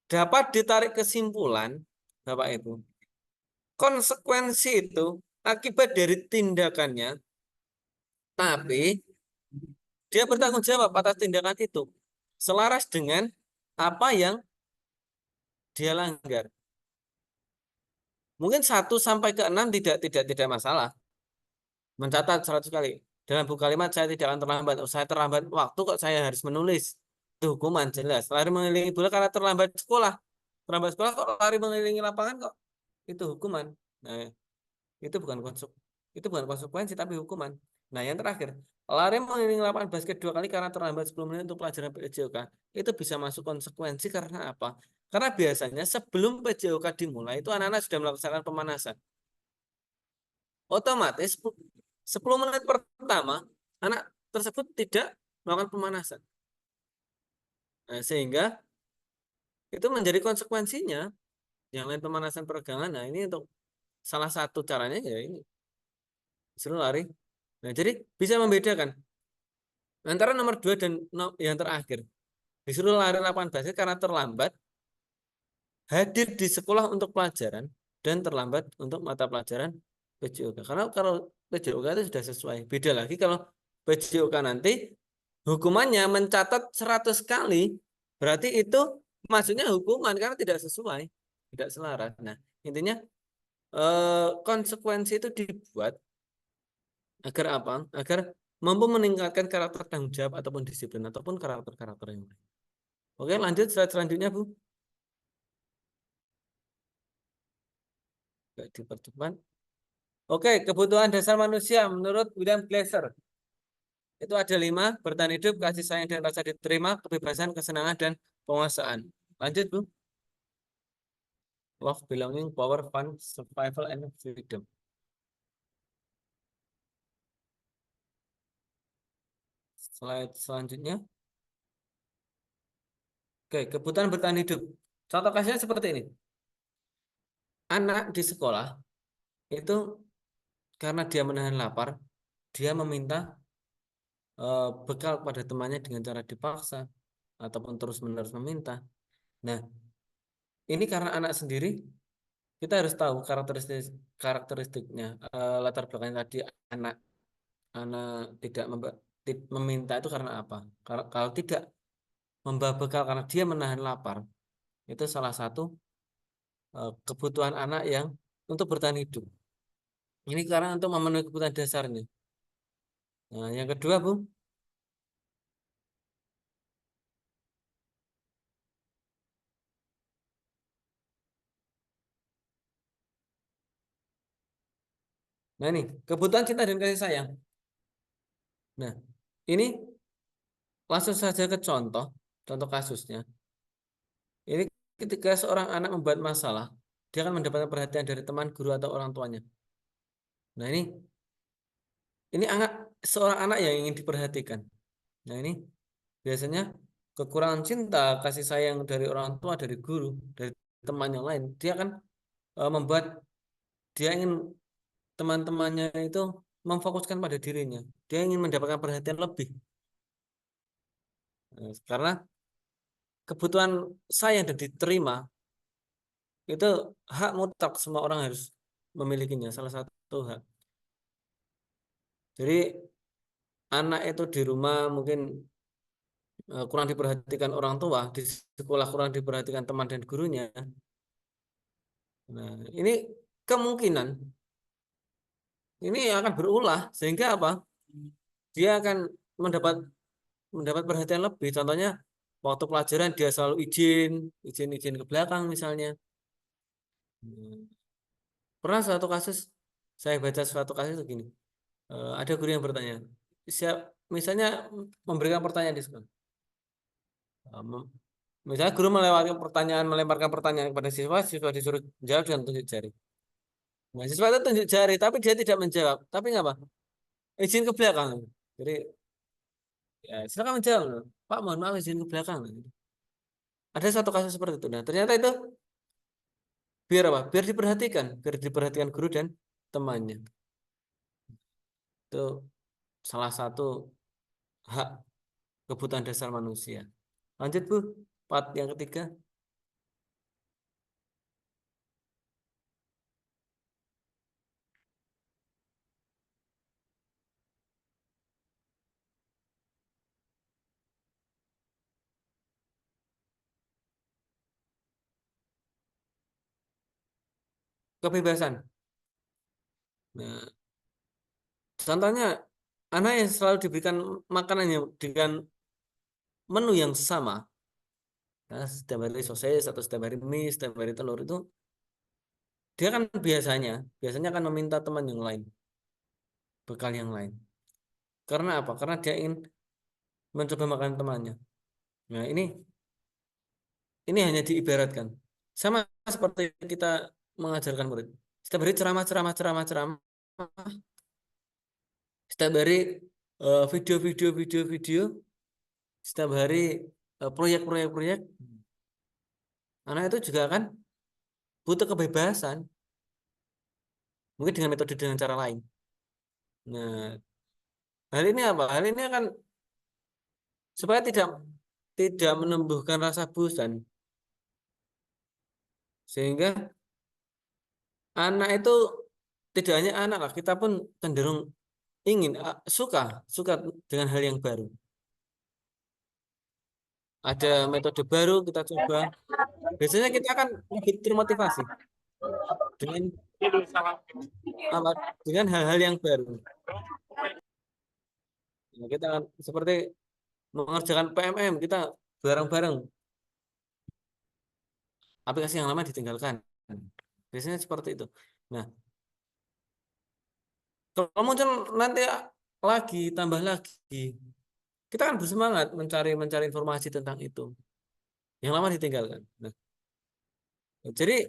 Dapat ditarik kesimpulan, Bapak Ibu, konsekuensi itu akibat dari tindakannya, tapi dia bertanggung jawab atas tindakan itu selaras dengan apa yang dia langgar. Mungkin 1 sampai ke 6 tidak masalah. Mencatat 100 kali. Dalam buku kalimat saya tidak akan terlambat. Saya terlambat waktu kok saya harus menulis. Itu hukuman jelas. Lari mengelilingi bola karena terlambat sekolah. Terlambat sekolah kok lari mengelilingi lapangan kok. Itu hukuman. Nah, itu bukan konsekuensi tapi hukuman. Nah, yang terakhir, lari mengelilingi lapangan basket 2 kali karena terlambat 10 menit untuk pelajaran PJOK. Itu bisa masuk konsekuensi karena apa? Karena biasanya sebelum PJOK dimulai itu anak-anak sudah melaksanakan pemanasan. Otomatis 10 menit pertama anak tersebut tidak melakukan pemanasan. Nah, sehingga itu menjadi konsekuensinya. Yang lain pemanasan peregangan. Nah, ini untuk salah satu caranya ya ini. Disuruh lari. Nah, jadi bisa membedakan antara nomor 2 dan yang terakhir. Disuruh lari lapangan basket karena terlambat, hadir di sekolah untuk pelajaran, dan terlambat untuk mata pelajaran PJOK. Karena kalau PJOK itu sudah sesuai. Beda lagi kalau PJOK nanti hukumannya mencatat 100 kali, berarti itu maksudnya hukuman karena tidak sesuai, tidak selaras. Nah, intinya konsekuensi itu dibuat agar apa? Agar mampu meningkatkan karakter tanggung jawab ataupun disiplin ataupun karakter-karakter yang lain. Oke, lanjut slide selanjutnya, Bu. Dipercepat. Oke, kebutuhan dasar manusia menurut William Glasser. Itu ada 5, bertahan hidup, kasih sayang dan rasa diterima, kebebasan, kesenangan, dan penguasaan. Lanjut, Bu. Love, belonging, power, fun, survival, and freedom. Slide selanjutnya. Oke, kebutuhan bertahan hidup. Contoh kasusnya seperti ini. Anak di sekolah itu karena dia menahan lapar, dia meminta bekal pada temannya dengan cara dipaksa ataupun terus-menerus meminta. Nah, ini karena anak sendiri, kita harus tahu karakteristiknya, latar belakang tadi anak tidak meminta itu karena apa? Kalau tidak membawa bekal karena dia menahan lapar, itu salah satu kebutuhan anak yang untuk bertahan hidup. Ini karena untuk memenuhi kebutuhan dasarnya. Nah, yang kedua, Bu. Nah, ini kebutuhan cinta dan kasih sayang. Nah, ini langsung saja ke contoh kasusnya. Ini ketika seorang anak membuat masalah, dia akan mendapatkan perhatian dari teman, guru, atau orang tuanya. Nah, ini seorang anak yang ingin diperhatikan. Nah, ini biasanya kekurangan cinta, kasih sayang dari orang tua, dari guru, dari teman yang lain, dia akan membuat dia ingin teman-temannya itu memfokuskan pada dirinya. Dia ingin mendapatkan perhatian lebih. Nah, karena kebutuhan sayang dan diterima itu hak mutlak, semua orang harus memilikinya, salah satu hak. Jadi anak itu di rumah mungkin kurang diperhatikan orang tua, di sekolah kurang diperhatikan teman dan gurunya. Nah, ini kemungkinan ini akan berulah sehingga apa? Dia akan mendapat perhatian lebih. Contohnya waktu pelajaran dia selalu izin ke belakang misalnya. Pernah suatu kasus saya baca suatu kasus begini. Ada guru yang bertanya, misalnya memberikan pertanyaan di sekolah. Misalnya guru melemparkan pertanyaan kepada siswa, siswa disuruh jawab dengan tunjuk jari. Nah, siswa itu tunjuk jari, tapi dia tidak menjawab. Tapi ngapa? Izin ke belakang. Jadi, ya, silakan menjawab. Pak, mohon maaf izin ke belakang. Ada satu kasus seperti itu. Nah, ternyata itu biar apa? Biar diperhatikan guru dan temannya. Itu salah satu hak kebutuhan dasar manusia. Lanjut, Bu. Part yang ketiga. Kebebasan. Nah, contohnya anak yang selalu diberikan makanannya dengan menu yang sama, nah, setiap hari sosis atau setiap hari mie, setiap hari telur itu, dia kan biasanya akan meminta teman yang lain, bekal yang lain. Karena apa? Karena dia ingin mencoba makan temannya. Nah, ini hanya diibaratkan. Sama seperti kita mengajarkan murid. Setiap hari ceramah. Setiap hari video. Setiap hari proyek. Anak itu juga kan butuh kebebasan. Mungkin dengan cara lain. Nah, hal ini apa? Hal ini akan supaya tidak menumbuhkan rasa bosan. Sehingga anak itu tidak hanya anak lah, kita pun cenderung ingin suka dengan hal yang baru. Ada metode baru kita coba. Biasanya kita akan lebih termotivasi dengan hal-hal yang baru. Nah, kita akan seperti mengerjakan PMM, kita bareng-bareng. Aplikasi yang lama ditinggalkan. Biasanya seperti itu. Nah, kalau muncul nanti tambah lagi, kita akan bersemangat mencari informasi tentang itu. Yang lama ditinggalkan. Nah, jadi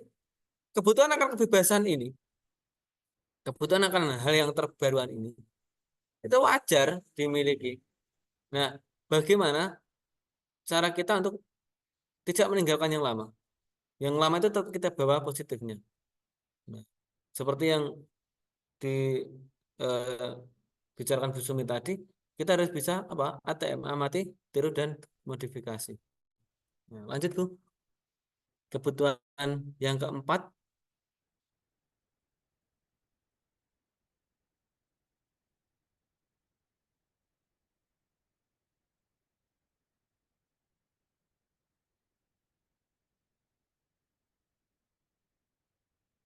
kebutuhan akan kebebasan ini, kebutuhan akan hal yang terbaruan ini, itu wajar dimiliki. Nah, bagaimana cara kita untuk tidak meninggalkan yang lama? Yang lama itu tetap kita bawa positifnya. Nah, seperti yang dibicarakan Bu Sumi tadi, kita harus bisa ATM, amati, tiru, dan modifikasi. Nah, lanjut Bu. Kebutuhan yang keempat,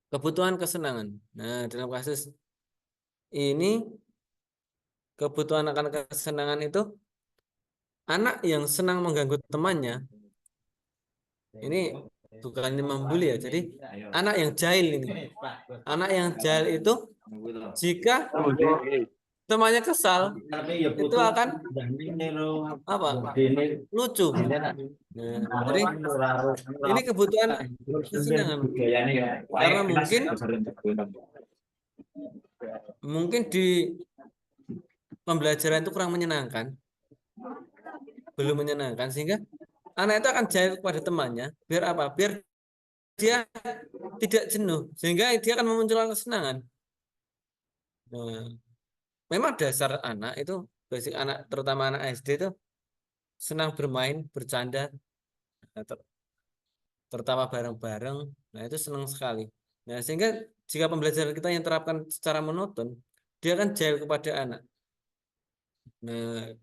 kebutuhan kesenangan. Nah, dalam kasus ini kebutuhan akan kesenangan itu anak yang senang mengganggu temannya. Ini bukan membuli ya. Jadi anak yang jahil ini. Anak yang jahil itu jika temannya kesal itu akan lucu. Nah, jadi ini kebutuhan kesenangan. Karena mungkin di pembelajaran itu kurang menyenangkan, belum menyenangkan, sehingga anak itu akan jahil kepada temannya. Biar apa? Biar dia tidak jenuh, sehingga dia akan memunculkan kesenangan. Nah, memang dasar anak itu, basic anak, terutama anak SD itu senang bermain, bercanda, tertawa bareng-bareng. Nah, itu senang sekali. Nah, sehingga jika pembelajaran kita yang terapkan secara monoton, dia akan jahil kepada anak. Nah,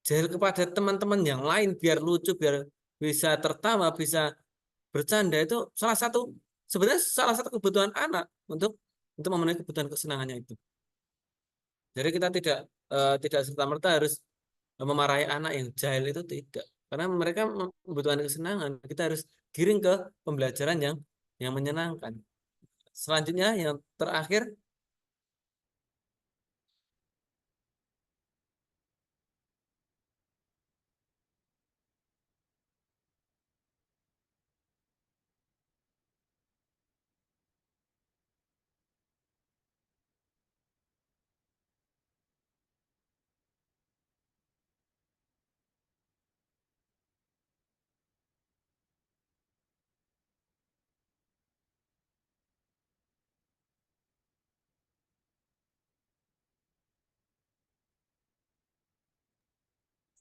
jahil kepada teman-teman yang lain biar lucu, biar bisa tertawa, bisa bercanda, itu sebenarnya salah satu kebutuhan anak untuk memenuhi kebutuhan kesenangannya itu. Jadi kita tidak serta-merta harus memarahi anak yang jahil, itu tidak. Karena mereka membutuhkan kesenangan, kita harus giring ke pembelajaran yang menyenangkan. Selanjutnya yang terakhir,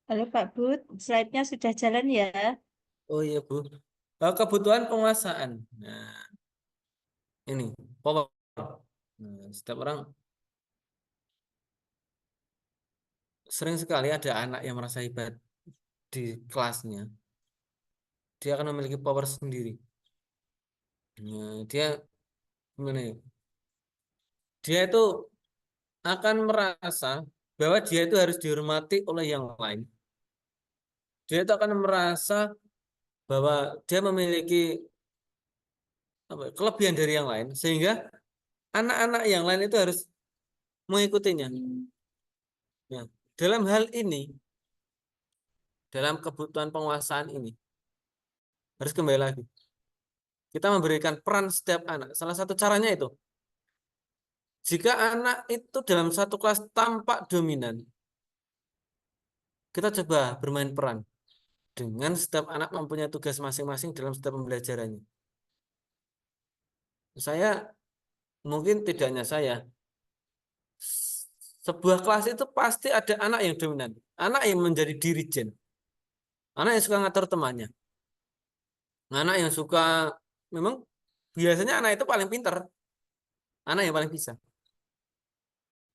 Halo Pak Bud, slide-nya sudah jalan ya? oh iya Bu, kebutuhan penguasaan. Nah, ini power. Nah, setiap orang sering sekali ada anak yang merasa hebat di kelasnya. Dia akan memiliki power sendiri. Nah, gimana ya? Dia itu akan merasa bahwa dia itu harus dihormati oleh yang lain. Dia itu akan merasa bahwa dia memiliki kelebihan dari yang lain, sehingga anak-anak yang lain itu harus mengikutinya. Nah, dalam hal ini, dalam kebutuhan penguasaan ini, harus kembali lagi. Kita memberikan peran setiap anak. Salah satu caranya itu, jika anak itu dalam satu kelas tampak dominan, kita coba bermain peran dengan setiap anak mempunyai tugas masing-masing dalam setiap pembelajarannya. Saya, mungkin tidak hanya saya, sebuah kelas itu pasti ada anak yang dominan, anak yang menjadi dirijen, anak yang suka ngatur temannya, anak yang suka, memang biasanya anak itu paling pintar, anak yang paling bisa,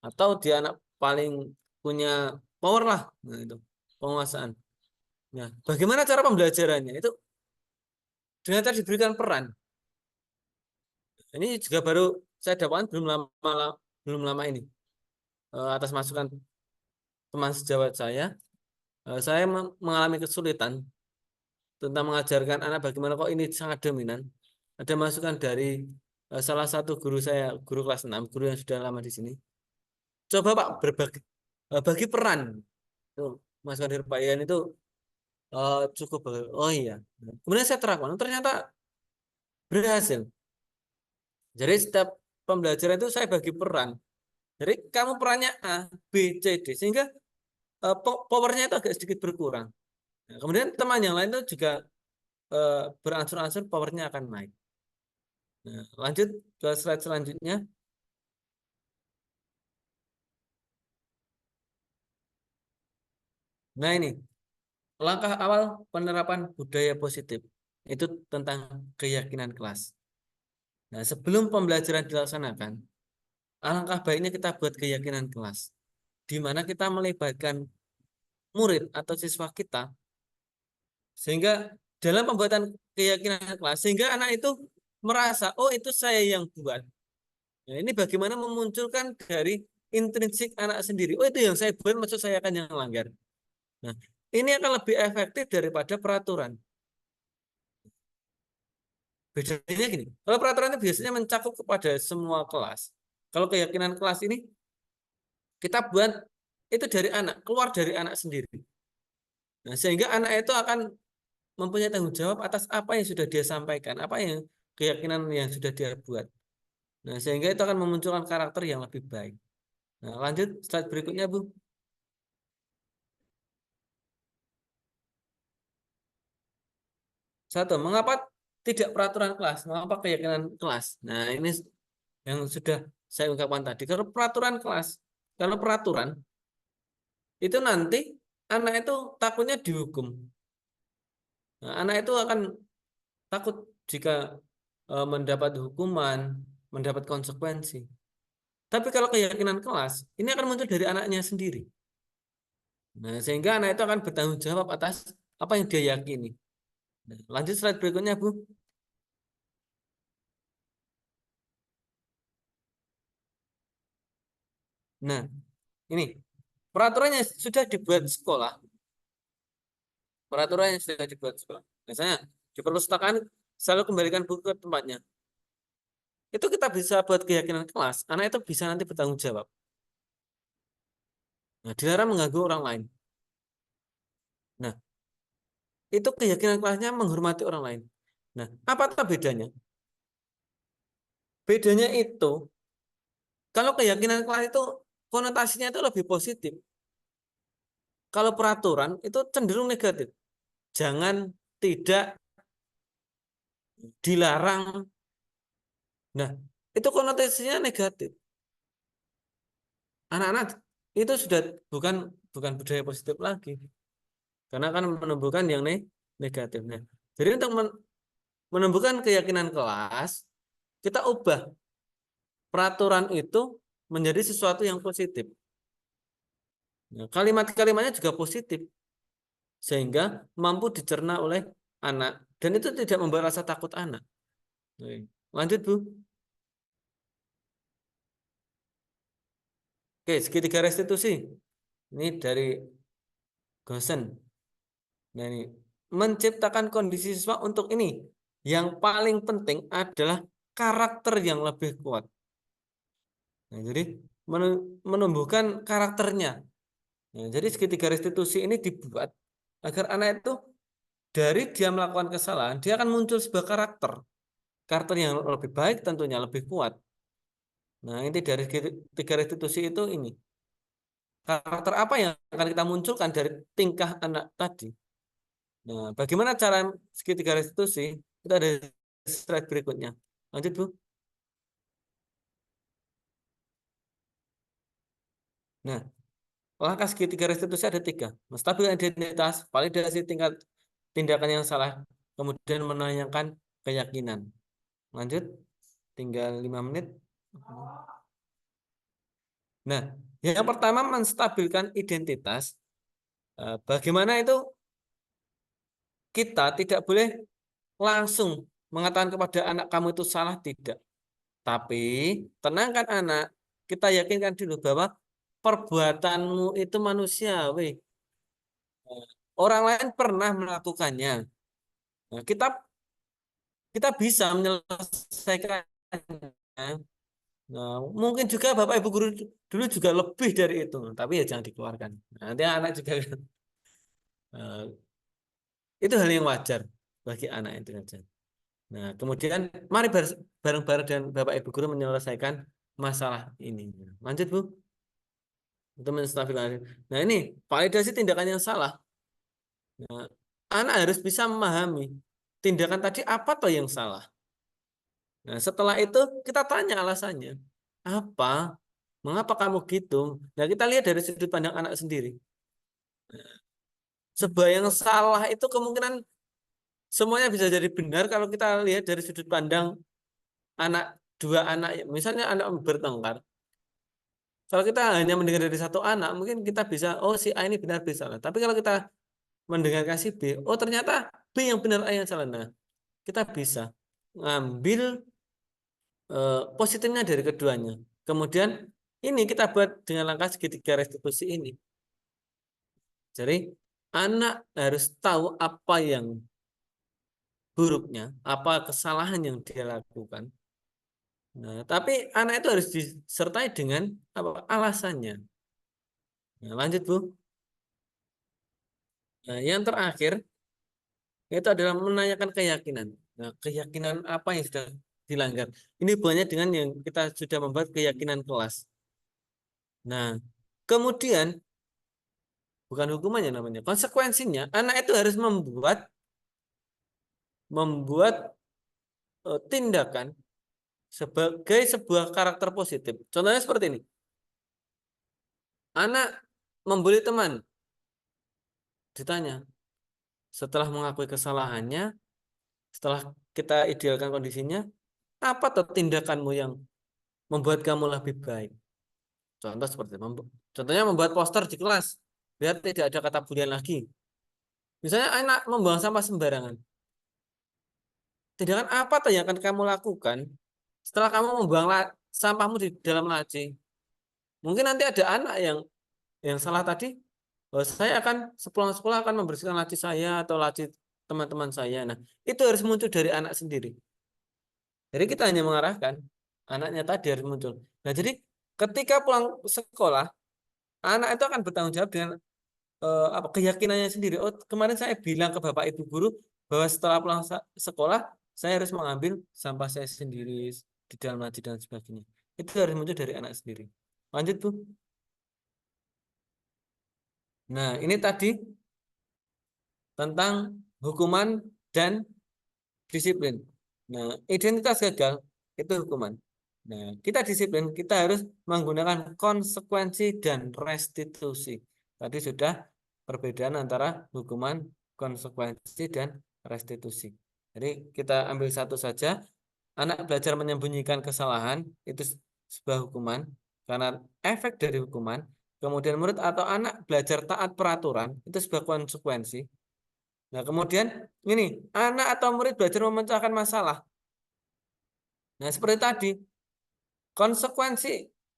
atau dia anak paling punya power lah, nah itu penguasaan. Nah, bagaimana cara pembelajarannya itu dengan cara diberikan peran. Ini juga baru saya dapatkan belum lama ini, atas masukan teman sejawat saya mengalami kesulitan tentang mengajarkan anak bagaimana kok ini sangat dominan. Ada masukan dari salah satu guru saya, guru kelas 6, guru yang sudah lama di sini. Coba Pak bagi peran. Tuh, masukan dari Pak Ian itu cukup. Oh iya. Kemudian saya terapkan, ternyata berhasil. Jadi setiap pembelajaran itu saya bagi peran. Jadi kamu perannya A, B, C, D, sehingga powernya itu agak sedikit berkurang. Nah, kemudian teman yang lain itu juga beransur-ansur powernya akan naik. Nah, lanjut ke slide selanjutnya. Nah ini, langkah awal penerapan budaya positif. Itu tentang keyakinan kelas. Nah, sebelum pembelajaran dilaksanakan, alangkah baiknya kita buat keyakinan kelas, di mana kita melibatkan murid atau siswa kita, sehingga dalam pembuatan keyakinan kelas, sehingga anak itu merasa, oh itu saya yang buat. Nah, ini bagaimana memunculkan dari intrinsik anak sendiri. Oh itu yang saya buat, maksud saya akan yang langgar. Nah, ini akan lebih efektif daripada peraturan. Bedanya gini, kalau peraturan itu biasanya mencakup kepada semua kelas. Kalau keyakinan kelas ini, kita buat itu dari anak, keluar dari anak sendiri. Nah, sehingga anak itu akan mempunyai tanggung jawab atas apa yang sudah dia sampaikan, apa yang keyakinan yang sudah dia buat. Nah, sehingga itu akan memunculkan karakter yang lebih baik. Nah, lanjut slide berikutnya, Bu. Satu, mengapa tidak peraturan kelas? Mengapa keyakinan kelas? Nah, ini yang sudah saya ungkapkan tadi. Kalau peraturan kelas, kalau peraturan, itu nanti anak itu takutnya dihukum. Nah, anak itu akan takut jika mendapat hukuman, mendapat konsekuensi. Tapi kalau keyakinan kelas, ini akan muncul dari anaknya sendiri. Nah, sehingga anak itu akan bertanggung jawab atas apa yang dia yakini. Nah, lanjut slide berikutnya, Bu. Nah, ini peraturannya sudah dibuat sekolah. Peraturannya sudah dibuat sekolah. Misalnya di perpustakaan selalu kembalikan buku ke tempatnya. Itu kita bisa buat keyakinan kelas. Anak itu bisa nanti bertanggung jawab. Nah, dilarang mengganggu orang lain. Nah, itu keyakinan kelasnya menghormati orang lain. Nah, apa tuh bedanya? Bedanya itu, kalau keyakinan kelas itu konotasinya itu lebih positif. Kalau peraturan itu cenderung negatif. Jangan, tidak, dilarang. Nah, itu konotasinya negatif. Anak-anak itu sudah bukan budaya positif lagi. Karena kan menumbuhkan yang negatif. Nah, jadi untuk menumbuhkan keyakinan kelas, kita ubah peraturan itu menjadi sesuatu yang positif. Nah, kalimat-kalimatnya juga positif, sehingga mampu dicerna oleh anak, dan itu tidak membuat rasa takut anak. Lanjut, Bu. Oke, segitiga restitusi. Ini dari Gosen. Nah, ini menciptakan kondisi siswa untuk ini. Yang paling penting adalah karakter yang lebih kuat. Nah, jadi menumbuhkan karakternya. Nah, jadi segitiga restitusi ini dibuat agar anak itu dari dia melakukan kesalahan, dia akan muncul sebuah karakter. Karakter yang lebih baik tentunya, lebih kuat. Nah, ini dari tiga restitusi itu ini. Karakter apa yang akan kita munculkan dari tingkah anak tadi? Nah, bagaimana cara segitiga restitusi? Kita ada slide berikutnya. Lanjut, Bu. Nah, langkah segitiga restitusi ada 3. Menstabilkan identitas, validasi tingkat tindakan yang salah, kemudian menanyakan keyakinan. Lanjut, tinggal 5 menit. Nah, yang pertama menstabilkan identitas. Bagaimana itu kita tidak boleh langsung mengatakan kepada anak kamu itu salah, tidak. Tapi tenangkan anak, kita yakinkan dulu bahwa perbuatanmu itu manusiawi. Orang lain pernah melakukannya. Nah, kita bisa menyelesaikannya. Nah, mungkin juga Bapak Ibu guru dulu juga lebih dari itu, tapi ya jangan dikeluarkan. Nanti anak juga itu hal yang wajar bagi anak itu saja. Nah, kemudian mari bareng-bareng dan Bapak Ibu guru menyelesaikan masalah ini. Lanjut, Bu. Untuk menstabilkan. Nah, ini validasi tindakan yang salah. Nah, anak harus bisa memahami tindakan tadi apa toh yang salah. Nah, setelah itu kita tanya alasannya. Apa? Mengapa kamu gitu? Nah, kita lihat dari sudut pandang anak sendiri. Sebuah yang salah itu kemungkinan semuanya bisa jadi benar kalau kita lihat dari sudut pandang dua anak. Misalnya anak bertengkar. Kalau kita hanya mendengar dari satu anak, mungkin kita bisa, oh si A ini benar, B salah. Tapi kalau kita mendengarkan si B, oh ternyata B yang benar, A yang salah. Nah, kita bisa ngambil positifnya dari keduanya. Kemudian ini kita buat dengan langkah segitiga restitusi ini. Jadi anak harus tahu apa yang buruknya, apa kesalahan yang dia lakukan. Nah, tapi anak itu harus disertai dengan apa alasannya. Nah, lanjut, Bu. Nah, yang terakhir itu adalah menanyakan keyakinan. Nah, keyakinan apa yang sudah dilanggar? Ini hubungannya dengan yang kita sudah membuat keyakinan kelas. Nah, kemudian bukan hukumannya namanya, konsekuensinya anak itu harus membuat tindakan sebagai sebuah karakter positif. Contohnya seperti ini. Anak membuli teman. Ditanya, setelah mengakui kesalahannya, setelah kita idealkan kondisinya, apa tuh tindakanmu yang membuat kamu lebih baik? Contoh seperti itu. Contohnya membuat poster di kelas. biar tidak ada kata bulian lagi. Misalnya anak membuang sampah sembarangan. Tindakan apa tuh yang akan kamu lakukan setelah kamu membuang sampahmu di dalam laci? Mungkin nanti ada anak yang salah tadi, saya akan sepulang sekolah akan membersihkan laci saya atau laci teman-teman saya. Nah, itu harus muncul dari anak sendiri. Jadi kita hanya mengarahkan, anaknya tadi harus muncul. Nah, jadi ketika pulang sekolah, anak itu akan bertanggung jawab dengan keyakinannya sendiri. Oh, kemarin saya bilang ke Bapak Ibu guru bahwa setelah pulang sekolah, saya harus mengambil sampah saya sendiri di dalam laci dan sebagainya. Itu harus muncul dari anak sendiri. Lanjut, Bu. Nah, ini tadi tentang hukuman dan disiplin. Nah, identitas gagal itu hukuman. Nah, kita disiplin, kita harus menggunakan konsekuensi dan restitusi. Tadi sudah perbedaan antara hukuman, konsekuensi, dan restitusi. Jadi kita ambil satu saja. Anak belajar menyembunyikan kesalahan itu sebuah hukuman karena efek dari hukuman. Kemudian murid atau anak belajar taat peraturan itu sebuah konsekuensi. Nah, kemudian ini anak atau murid belajar memecahkan masalah. Nah, seperti tadi,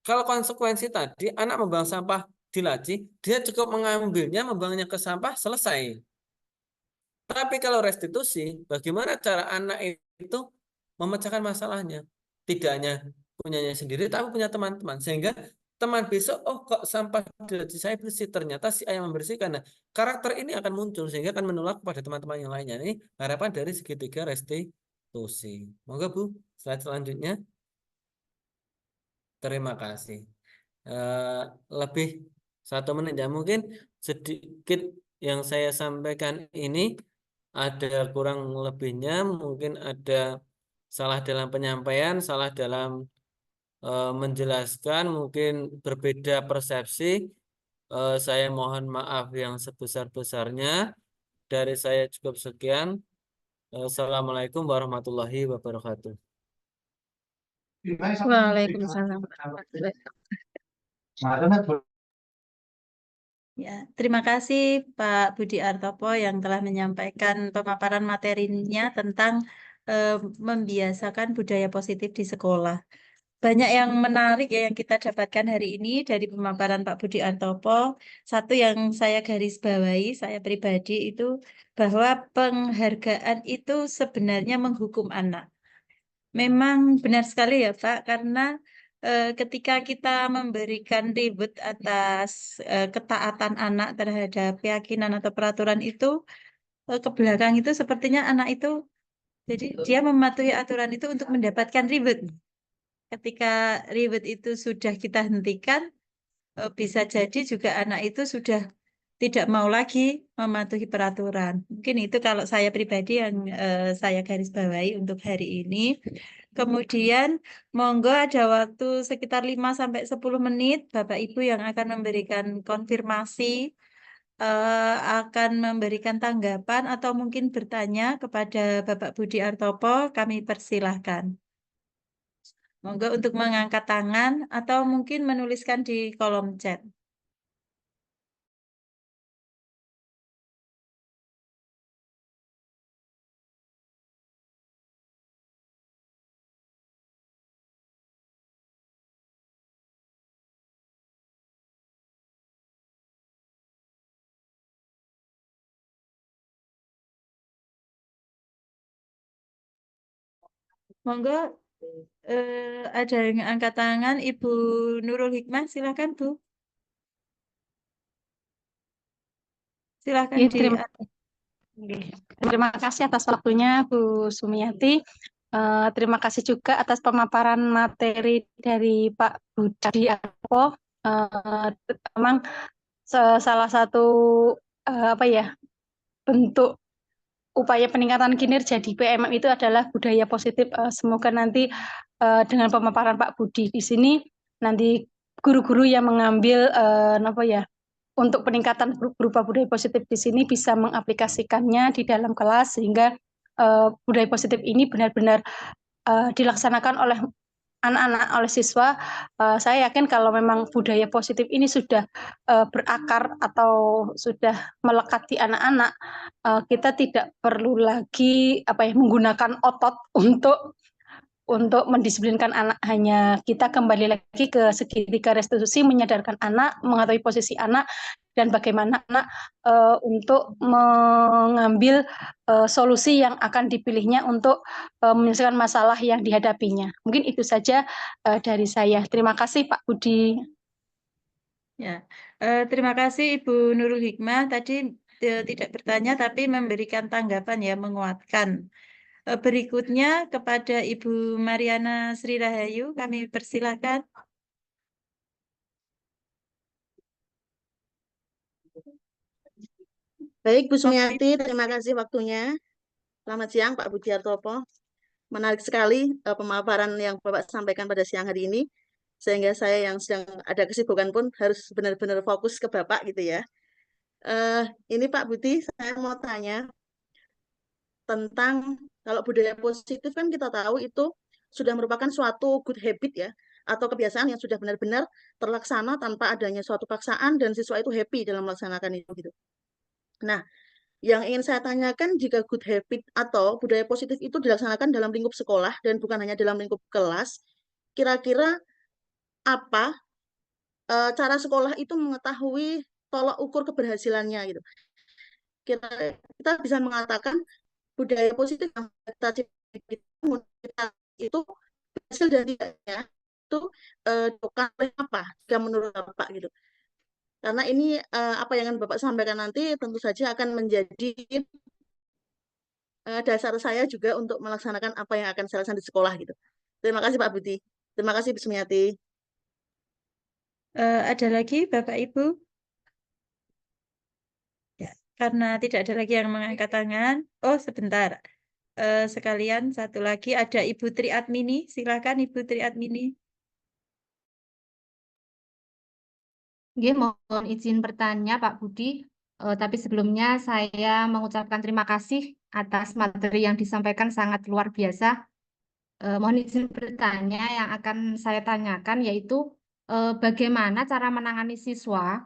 kalau konsekuensi tadi anak membuang sampah di laci, dia cukup mengambilnya, membuangnya ke sampah, selesai. Tapi kalau restitusi, bagaimana cara anak itu memecahkan masalahnya? Tidak hanya punyanya sendiri, tapi punya teman-teman. Sehingga teman besok, oh kok sampah di laci saya bersih, ternyata si ayah membersihkan. Nah, karakter ini akan muncul, sehingga akan menular kepada teman-teman yang lainnya. Ini harapan dari segitiga restitusi. Moga Bu, slide selanjutnya. Terima kasih. Lebih 1 menit ya, mungkin sedikit yang saya sampaikan ini ada kurang lebihnya, mungkin ada salah dalam penyampaian, salah dalam menjelaskan, mungkin berbeda persepsi. Saya mohon maaf yang sebesar-besarnya. Dari saya cukup sekian. Assalamualaikum warahmatullahi wabarakatuh. Waalaikumsalam. Ya, terima kasih Pak Budi Artopo yang telah menyampaikan pemaparan materinya tentang membiasakan budaya positif di sekolah. Banyak yang menarik ya yang kita dapatkan hari ini dari pemaparan Pak Budi Artopo. Satu yang saya garis bawahi, saya pribadi itu bahwa penghargaan itu sebenarnya menghukum anak. Memang benar sekali ya Pak, karena ketika kita memberikan reward atas ketaatan anak terhadap keyakinan atau peraturan itu, ke belakang itu sepertinya anak itu, jadi dia mematuhi aturan itu untuk mendapatkan reward. Ketika reward itu sudah kita hentikan, bisa jadi juga anak itu sudah tidak mau lagi mematuhi peraturan. Mungkin itu kalau saya pribadi yang saya garis bawahi untuk hari ini. Kemudian, monggo ada waktu sekitar 5-10 menit, Bapak Ibu yang akan memberikan konfirmasi, akan memberikan tanggapan atau mungkin bertanya kepada Bapak Budi Artopo, kami persilahkan. Monggo untuk mengangkat tangan atau mungkin menuliskan di kolom chat. Monggo ada yang angkat tangan, Ibu Nurul Hikmah, silakan Bu. Silakan Ya, di terima kasih atas waktunya Bu Sumiati. Terima kasih juga atas pemaparan materi dari Pak Budi Artopo. Memang salah satu apa ya, bentuk upaya peningkatan kinerja di PMM itu adalah budaya positif. Semoga nanti dengan pemaparan Pak Budi di sini, nanti guru-guru yang mengambil apa ya, untuk peningkatan berupa budaya positif di sini bisa mengaplikasikannya di dalam kelas sehingga budaya positif ini benar-benar dilaksanakan oleh anak-anak oleh siswa, saya yakin kalau memang budaya positif ini sudah berakar atau sudah melekat di anak-anak, kita tidak perlu lagi menggunakan otot untuk mendisiplinkan anak. Hanya kita kembali lagi ke segitiga restitusi, menyadarkan anak, mengetahui posisi anak, dan bagaimana anak untuk mengambil solusi yang akan dipilihnya untuk menyelesaikan masalah yang dihadapinya. Mungkin itu saja dari saya. Terima kasih Pak Budi. Ya, terima kasih Ibu Nurul Hikmah. Tadi tidak bertanya tapi memberikan tanggapan ya, menguatkan. Berikutnya kepada Ibu Mariana Sri Rahayu, kami persilakan. Baik, Bu Sumiati, terima kasih waktunya. Selamat siang, Pak Budi Artopo. Menarik sekali pemaparan yang Bapak sampaikan pada siang hari ini, sehingga saya yang sedang ada kesibukan pun harus benar-benar fokus ke Bapak gitu ya. Ini Pak Budi, saya mau tanya tentang kalau budaya positif kan kita tahu itu sudah merupakan suatu good habit ya, atau kebiasaan yang sudah benar-benar terlaksana tanpa adanya suatu paksaan dan siswa itu happy dalam melaksanakan itu gitu. Nah, yang ingin saya tanyakan, jika good habit atau budaya positif itu dilaksanakan dalam lingkup sekolah dan bukan hanya dalam lingkup kelas, kira-kira apa cara sekolah itu mengetahui tolak ukur keberhasilannya gitu. Kita bisa mengatakan budaya positif yang kita itu hasil dan tidaknya itu bukan oleh apa jika menurut Bapak gitu. Karena ini apa yang akan Bapak sampaikan nanti tentu saja akan menjadi dasar saya juga untuk melaksanakan apa yang akan saya laksanakan di sekolah gitu. Terima kasih Pak Budi. Terima kasih Bu Sumiati. Ada lagi Bapak Ibu? Ya, karena tidak ada lagi yang mengangkat tangan. Oh, sebentar. Sekalian satu lagi ada Ibu Tri Admini. Silakan Ibu Tri Admini. Nggih, mohon izin bertanya Pak Budi, tapi sebelumnya saya mengucapkan terima kasih atas materi yang disampaikan sangat luar biasa. Mohon izin bertanya, yang akan saya tanyakan yaitu bagaimana cara menangani siswa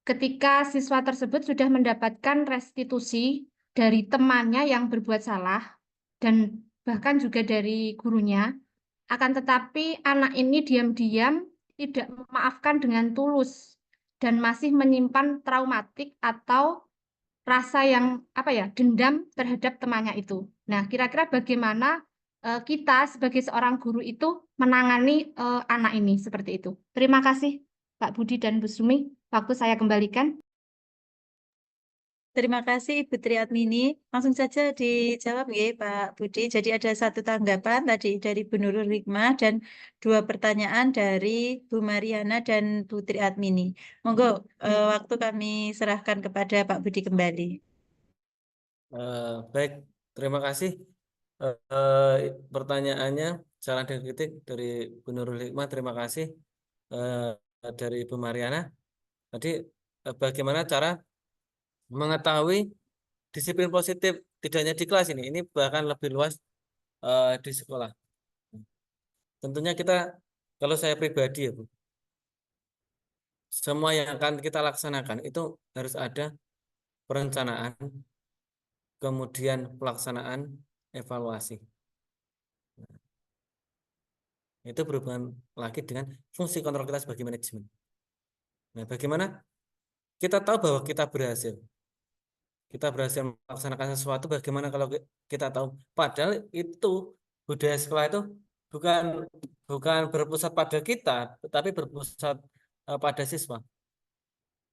ketika siswa tersebut sudah mendapatkan restitusi dari temannya yang berbuat salah dan bahkan juga dari gurunya, akan tetapi anak ini diam-diam tidak memaafkan dengan tulus dan masih menyimpan traumatik atau rasa yang dendam terhadap temannya itu. Nah, kira-kira bagaimana kita sebagai seorang guru itu menangani anak ini seperti itu. Terima kasih Pak Budi dan Bu Sumi. Waktu saya kembalikan. Terima kasih Ibu Tri Admini. Langsung saja dijawab ya Pak Budi. Jadi ada satu tanggapan tadi dari Bu Nurul Hikmah dan dua pertanyaan dari Bu Mariana dan Bu Tri Admini. Monggo waktu kami serahkan kepada Pak Budi kembali. Baik, terima kasih. Pertanyaannya, saran dan kritik dari Bu Nurul Hikmah, terima kasih. Dari Ibu Mariana, tadi bagaimana cara mengetahui disiplin positif tidak hanya di kelas ini bahkan lebih luas di sekolah. Tentunya kita, kalau saya pribadi ya Bu, semua yang akan kita laksanakan itu harus ada perencanaan, kemudian pelaksanaan, evaluasi. Itu berhubungan lagi dengan fungsi kontrol kita sebagai manajemen. Nah, bagaimana kita tahu bahwa kita berhasil melaksanakan sesuatu, bagaimana kalau kita tahu padahal itu budaya sekolah itu bukan berpusat pada kita, tetapi berpusat pada siswa.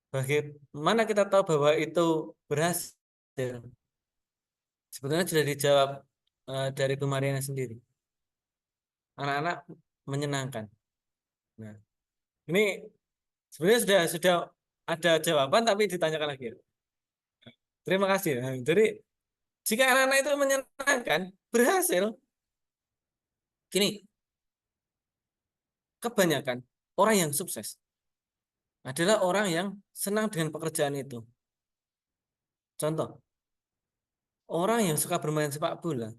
Bagaimana kita tahu bahwa itu berhasil? Sebetulnya sudah dijawab dari Bu Mariana sendiri. Anak-anak menyenangkan. Nah, ini sebenarnya sudah ada jawaban tapi ditanyakan lagi. Terima kasih. Nah, jadi jika anak-anak itu menyenangkan, berhasil, gini, kebanyakan orang yang sukses adalah orang yang senang dengan pekerjaan itu. Contoh, orang yang suka bermain sepak bola,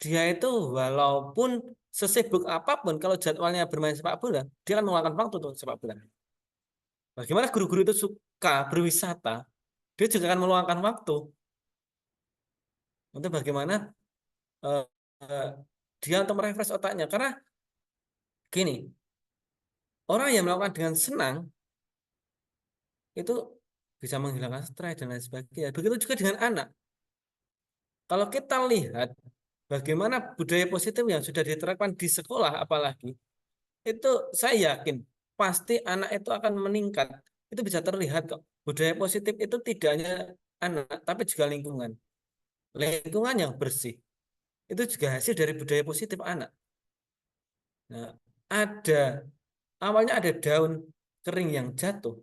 dia itu walaupun sesibuk apapun kalau jadwalnya bermain sepak bola, dia akan meluangkan waktu untuk sepak bola. Bagaimana guru-guru itu suka berwisata, dia juga akan meluangkan waktu untuk bagaimana eh, eh, dia untuk merefresh otaknya. Karena gini, orang yang melakukan dengan senang itu bisa menghilangkan stres dan lain sebagainya. Begitu juga dengan anak. Kalau kita lihat bagaimana budaya positif yang sudah diterapkan di sekolah, apalagi itu saya yakin pasti anak itu akan meningkat. Itu bisa terlihat kok. Budaya positif itu tidak hanya anak, tapi juga lingkungan. Lingkungan yang bersih itu juga hasil dari budaya positif anak. Nah, awalnya ada daun kering yang jatuh.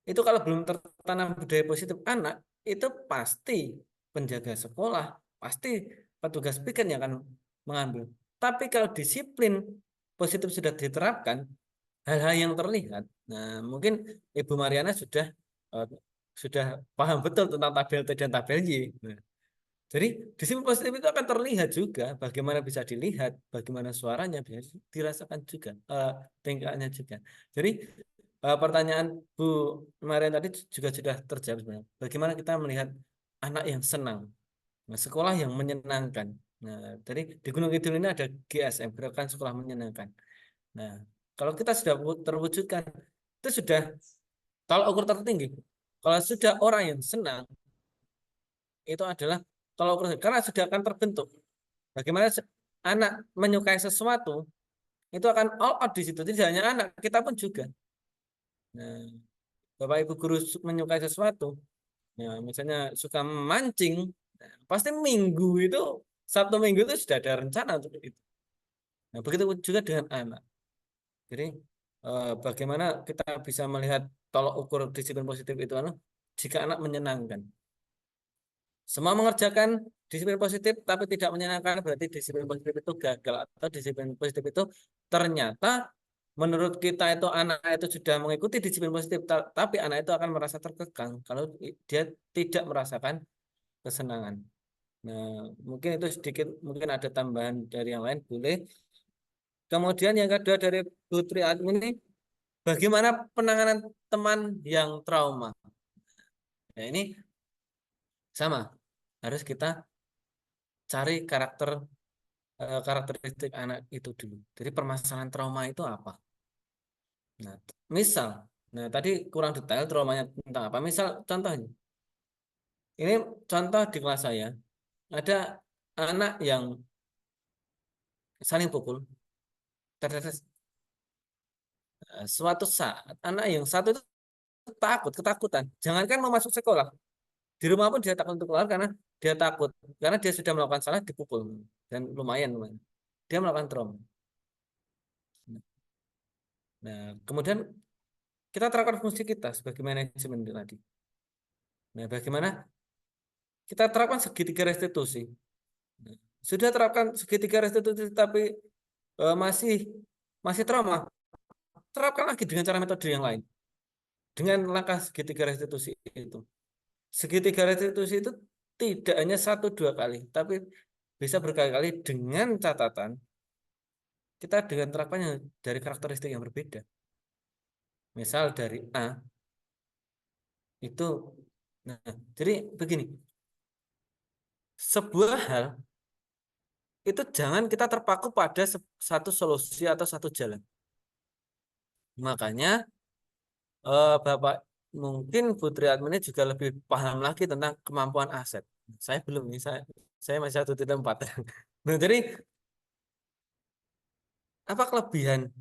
Itu kalau belum tertanam budaya positif anak, itu pasti penjaga sekolah, pasti petugas piket yang akan mengambil. Tapi kalau disiplin positif sudah diterapkan, hal-hal yang terlihat, nah mungkin Ibu Mariana sudah paham betul tentang tabel T dan tabel Y. Nah, jadi disiplin positif itu akan terlihat juga, bagaimana bisa dilihat, bagaimana suaranya bisa dirasakan juga, tingkahnya juga. Jadi pertanyaan Bu Marian tadi juga sudah terjawab sebenarnya. Bagaimana kita melihat anak yang senang, nah, sekolah yang menyenangkan. Nah, jadi di Gunung Kidul ini ada GSM, Gerakan Sekolah Menyenangkan. Nah, kalau kita sudah terwujudkan, itu sudah tolak ukur tertinggi. Kalau sudah orang yang senang, itu adalah tolak ukur karena sudah akan terbentuk. Bagaimana anak menyukai sesuatu, itu akan all out di situ. Tidak hanya anak, kita pun juga. Nah, Bapak Ibu guru menyukai sesuatu, ya, misalnya suka memancing, nah, pasti Sabtu Minggu itu sudah ada rencana untuk itu. Nah, begitu juga dengan anak. Jadi bagaimana kita bisa melihat tolok ukur disiplin positif itu jika anak menyenangkan. Semua mengerjakan disiplin positif tapi tidak menyenangkan, berarti disiplin positif itu gagal, atau disiplin positif itu ternyata menurut kita itu anak itu sudah mengikuti disiplin positif, tapi anak itu akan merasa terkekang kalau dia tidak merasakan kesenangan. Nah, mungkin itu sedikit, mungkin ada tambahan dari yang lain, boleh. Kemudian yang kedua dari Putri Admin ini, bagaimana penanganan teman yang trauma? Nah, ini sama, harus kita cari karakteristik anak itu dulu. Jadi permasalahan trauma itu apa? Nah, nah tadi kurang detail traumanya tentang apa. Misal contohnya, ini contoh di kelas saya, ada anak yang saling pukul. Suatu saat anak yang satu itu ketakutan. Jangankan mau masuk sekolah, di rumah pun dia takut untuk keluar karena dia takut, karena dia sudah melakukan salah, dipukul dan lumayan dia melakukan trauma. Nah, kemudian kita terapkan fungsi kita sebagai manajemen tadi. Nah, bagaimana kita terapkan segitiga restitusi? Nah, sudah terapkan segitiga restitusi tapi masih trauma, terapkan lagi dengan cara metode yang lain, dengan langkah segitiga restitusi itu. Segitiga restitusi itu tidak hanya 1-2 kali, tapi bisa berkali-kali, dengan catatan kita dengan terapkannya dari karakteristik yang berbeda. Misal dari A itu, nah, jadi begini, sebuah hal itu jangan kita terpaku pada satu solusi atau satu jalan. Makanya Bapak mungkin Putri Admin juga lebih paham lagi tentang kemampuan aset. Saya belum nih, saya masih 1.4. Nah, jadi apa kelebihan?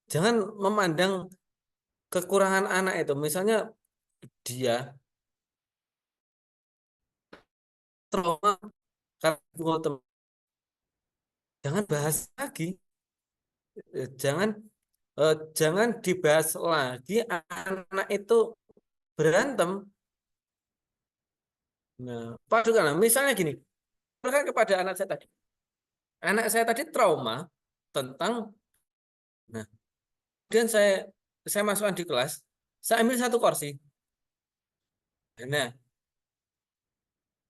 Jangan memandang kekurangan anak itu. Misalnya dia trauma karena pukul teman. Jangan bahas lagi. Jangan dibahas lagi anak itu berantem. Nah, padukan, misalnya gini, kepada anak saya tadi. Anak saya tadi trauma tentang, nah, kemudian saya masukkan di kelas, saya ambil satu kursi. Nah,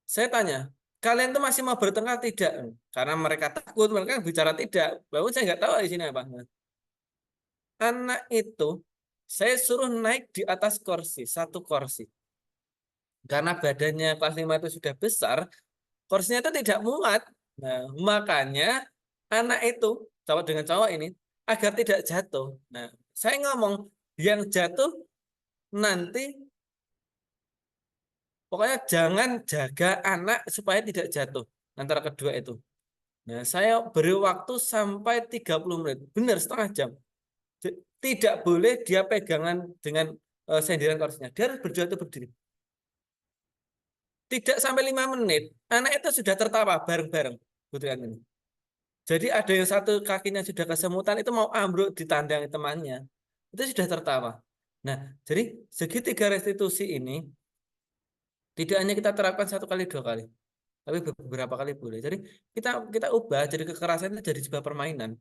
saya tanya, kalian tuh masih mau bertengkar tidak? Karena mereka takut, mereka bicara tidak. Bahwa saya nggak tahu di sini apa. Anak itu saya suruh naik di atas kursi, satu kursi. Karena badannya kelas 5 itu sudah besar, kursinya itu tidak muat. Nah, makanya anak itu, cowok dengan cowok ini, agar tidak jatuh. Nah, saya ngomong, yang jatuh nanti, pokoknya jangan jaga anak supaya tidak jatuh antara kedua itu. Nah, saya beri waktu sampai 30 menit, benar setengah jam. Tidak boleh dia pegangan dengan sendiran kursinya. Dia harus berdiri. Tidak sampai 5 menit, anak itu sudah tertawa bareng-bareng. Ini. Jadi ada yang satu kakinya sudah kesemutan, itu mau ambruk ditandangi temannya. Itu sudah tertawa. Nah, jadi segitiga restitusi ini tidak hanya kita terapkan 1 kali 2 kali, tapi beberapa kali boleh. Jadi kita ubah jadi kekerasan itu jadi sebuah permainan.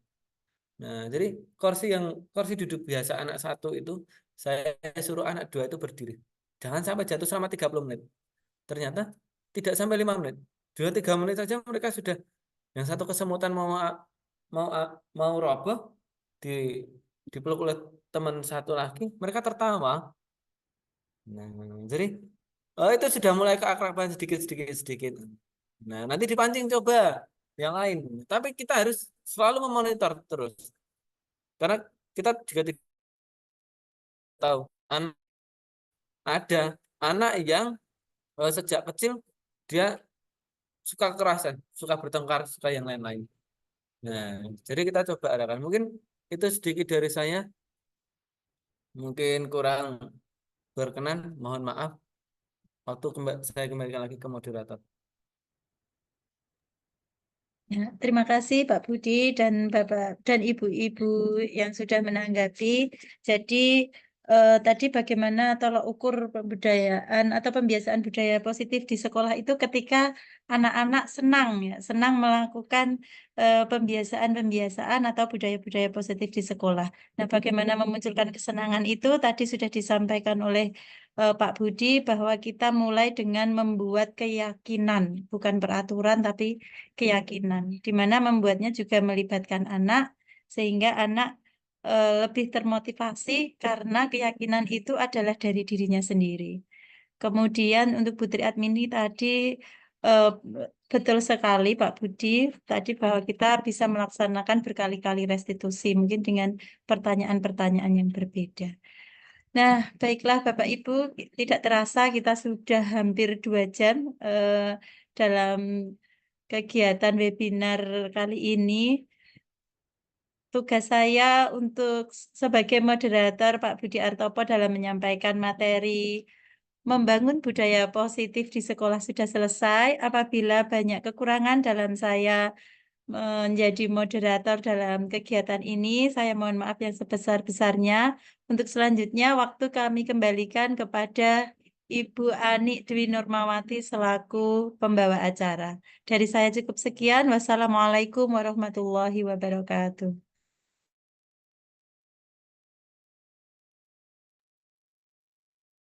Nah, jadi kursi duduk biasa anak 1 itu saya suruh anak 2 itu berdiri. Jangan sampai jatuh selama 30 menit. Ternyata tidak sampai 5 menit. 2-3 menit saja mereka sudah, yang satu kesemutan mau mau roboh, dipeluk oleh teman satu lagi, mereka tertawa. Nah, jadi itu sudah mulai keakraban sedikit. Nah, nanti dipancing coba yang lain. Tapi kita harus selalu memonitor terus. Karena kita juga tidak tahu ada anak yang sejak kecil dia suka kekerasan, suka bertengkar, suka yang lain-lain. Nah, jadi kita coba arahkan. Mungkin itu sedikit dari saya. Mungkin kurang berkenan, mohon maaf. Waktu saya kembalikan lagi ke moderator. Ya, terima kasih Pak Budi dan Bapak dan Ibu-ibu yang sudah menanggapi. Jadi tadi bagaimana tolak ukur pembudayaan atau pembiasaan budaya positif di sekolah itu ketika anak-anak senang melakukan pembiasaan atau budaya-budaya positif di sekolah. Nah, bagaimana memunculkan kesenangan itu tadi sudah disampaikan oleh Pak Budi bahwa kita mulai dengan membuat keyakinan, bukan peraturan tapi keyakinan, di mana membuatnya juga melibatkan anak sehingga anak lebih termotivasi karena keyakinan itu adalah dari dirinya sendiri. Kemudian untuk Putri Admini tadi eh, betul sekali Pak Budi tadi bahwa kita bisa melaksanakan berkali-kali restitusi mungkin dengan pertanyaan-pertanyaan yang berbeda. Nah, baiklah Bapak Ibu, tidak terasa kita sudah hampir 2 jam dalam kegiatan webinar kali ini. Tugas saya untuk sebagai moderator Pak Budi Artopo dalam menyampaikan materi membangun budaya positif di sekolah sudah selesai. Apabila banyak kekurangan dalam saya menjadi moderator dalam kegiatan ini, saya mohon maaf yang sebesar-besarnya. Untuk selanjutnya, waktu kami kembalikan kepada Ibu Ani Dwi Nurmawati selaku pembawa acara. Dari saya cukup sekian. Wassalamualaikum warahmatullahi wabarakatuh.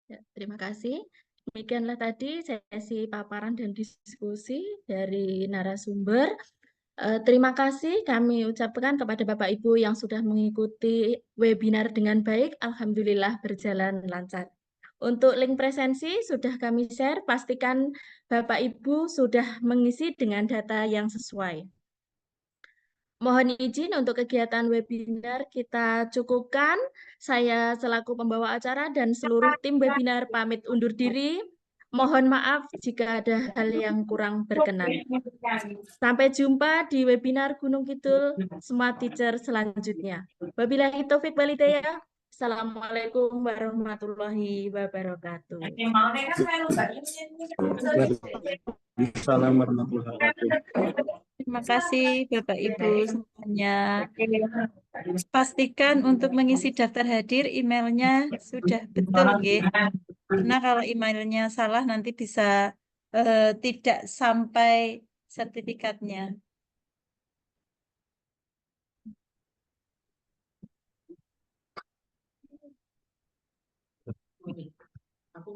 Ya, terima kasih. Demikianlah tadi sesi paparan dan diskusi dari narasumber. Terima kasih kami ucapkan kepada Bapak Ibu yang sudah mengikuti webinar dengan baik. Alhamdulillah berjalan lancar. Untuk link presensi sudah kami share, pastikan Bapak Ibu sudah mengisi dengan data yang sesuai. Mohon izin untuk kegiatan webinar kita cukupkan. Saya selaku pembawa acara dan seluruh tim webinar pamit undur diri. Mohon maaf jika ada hal yang kurang berkenan. Sampai jumpa di webinar Gunung Kidul Smart Teacher selanjutnya. Wabillahi taufik walhidayah. Assalamualaikum warahmatullahi wabarakatuh. Assalamualaikum warahmatullahi wabarakatuh. Terima kasih Bapak Ibu semuanya. Pastikan untuk mengisi daftar hadir emailnya sudah betul, nggih. Karena kalau emailnya salah nanti bisa tidak sampai sertifikatnya. Aku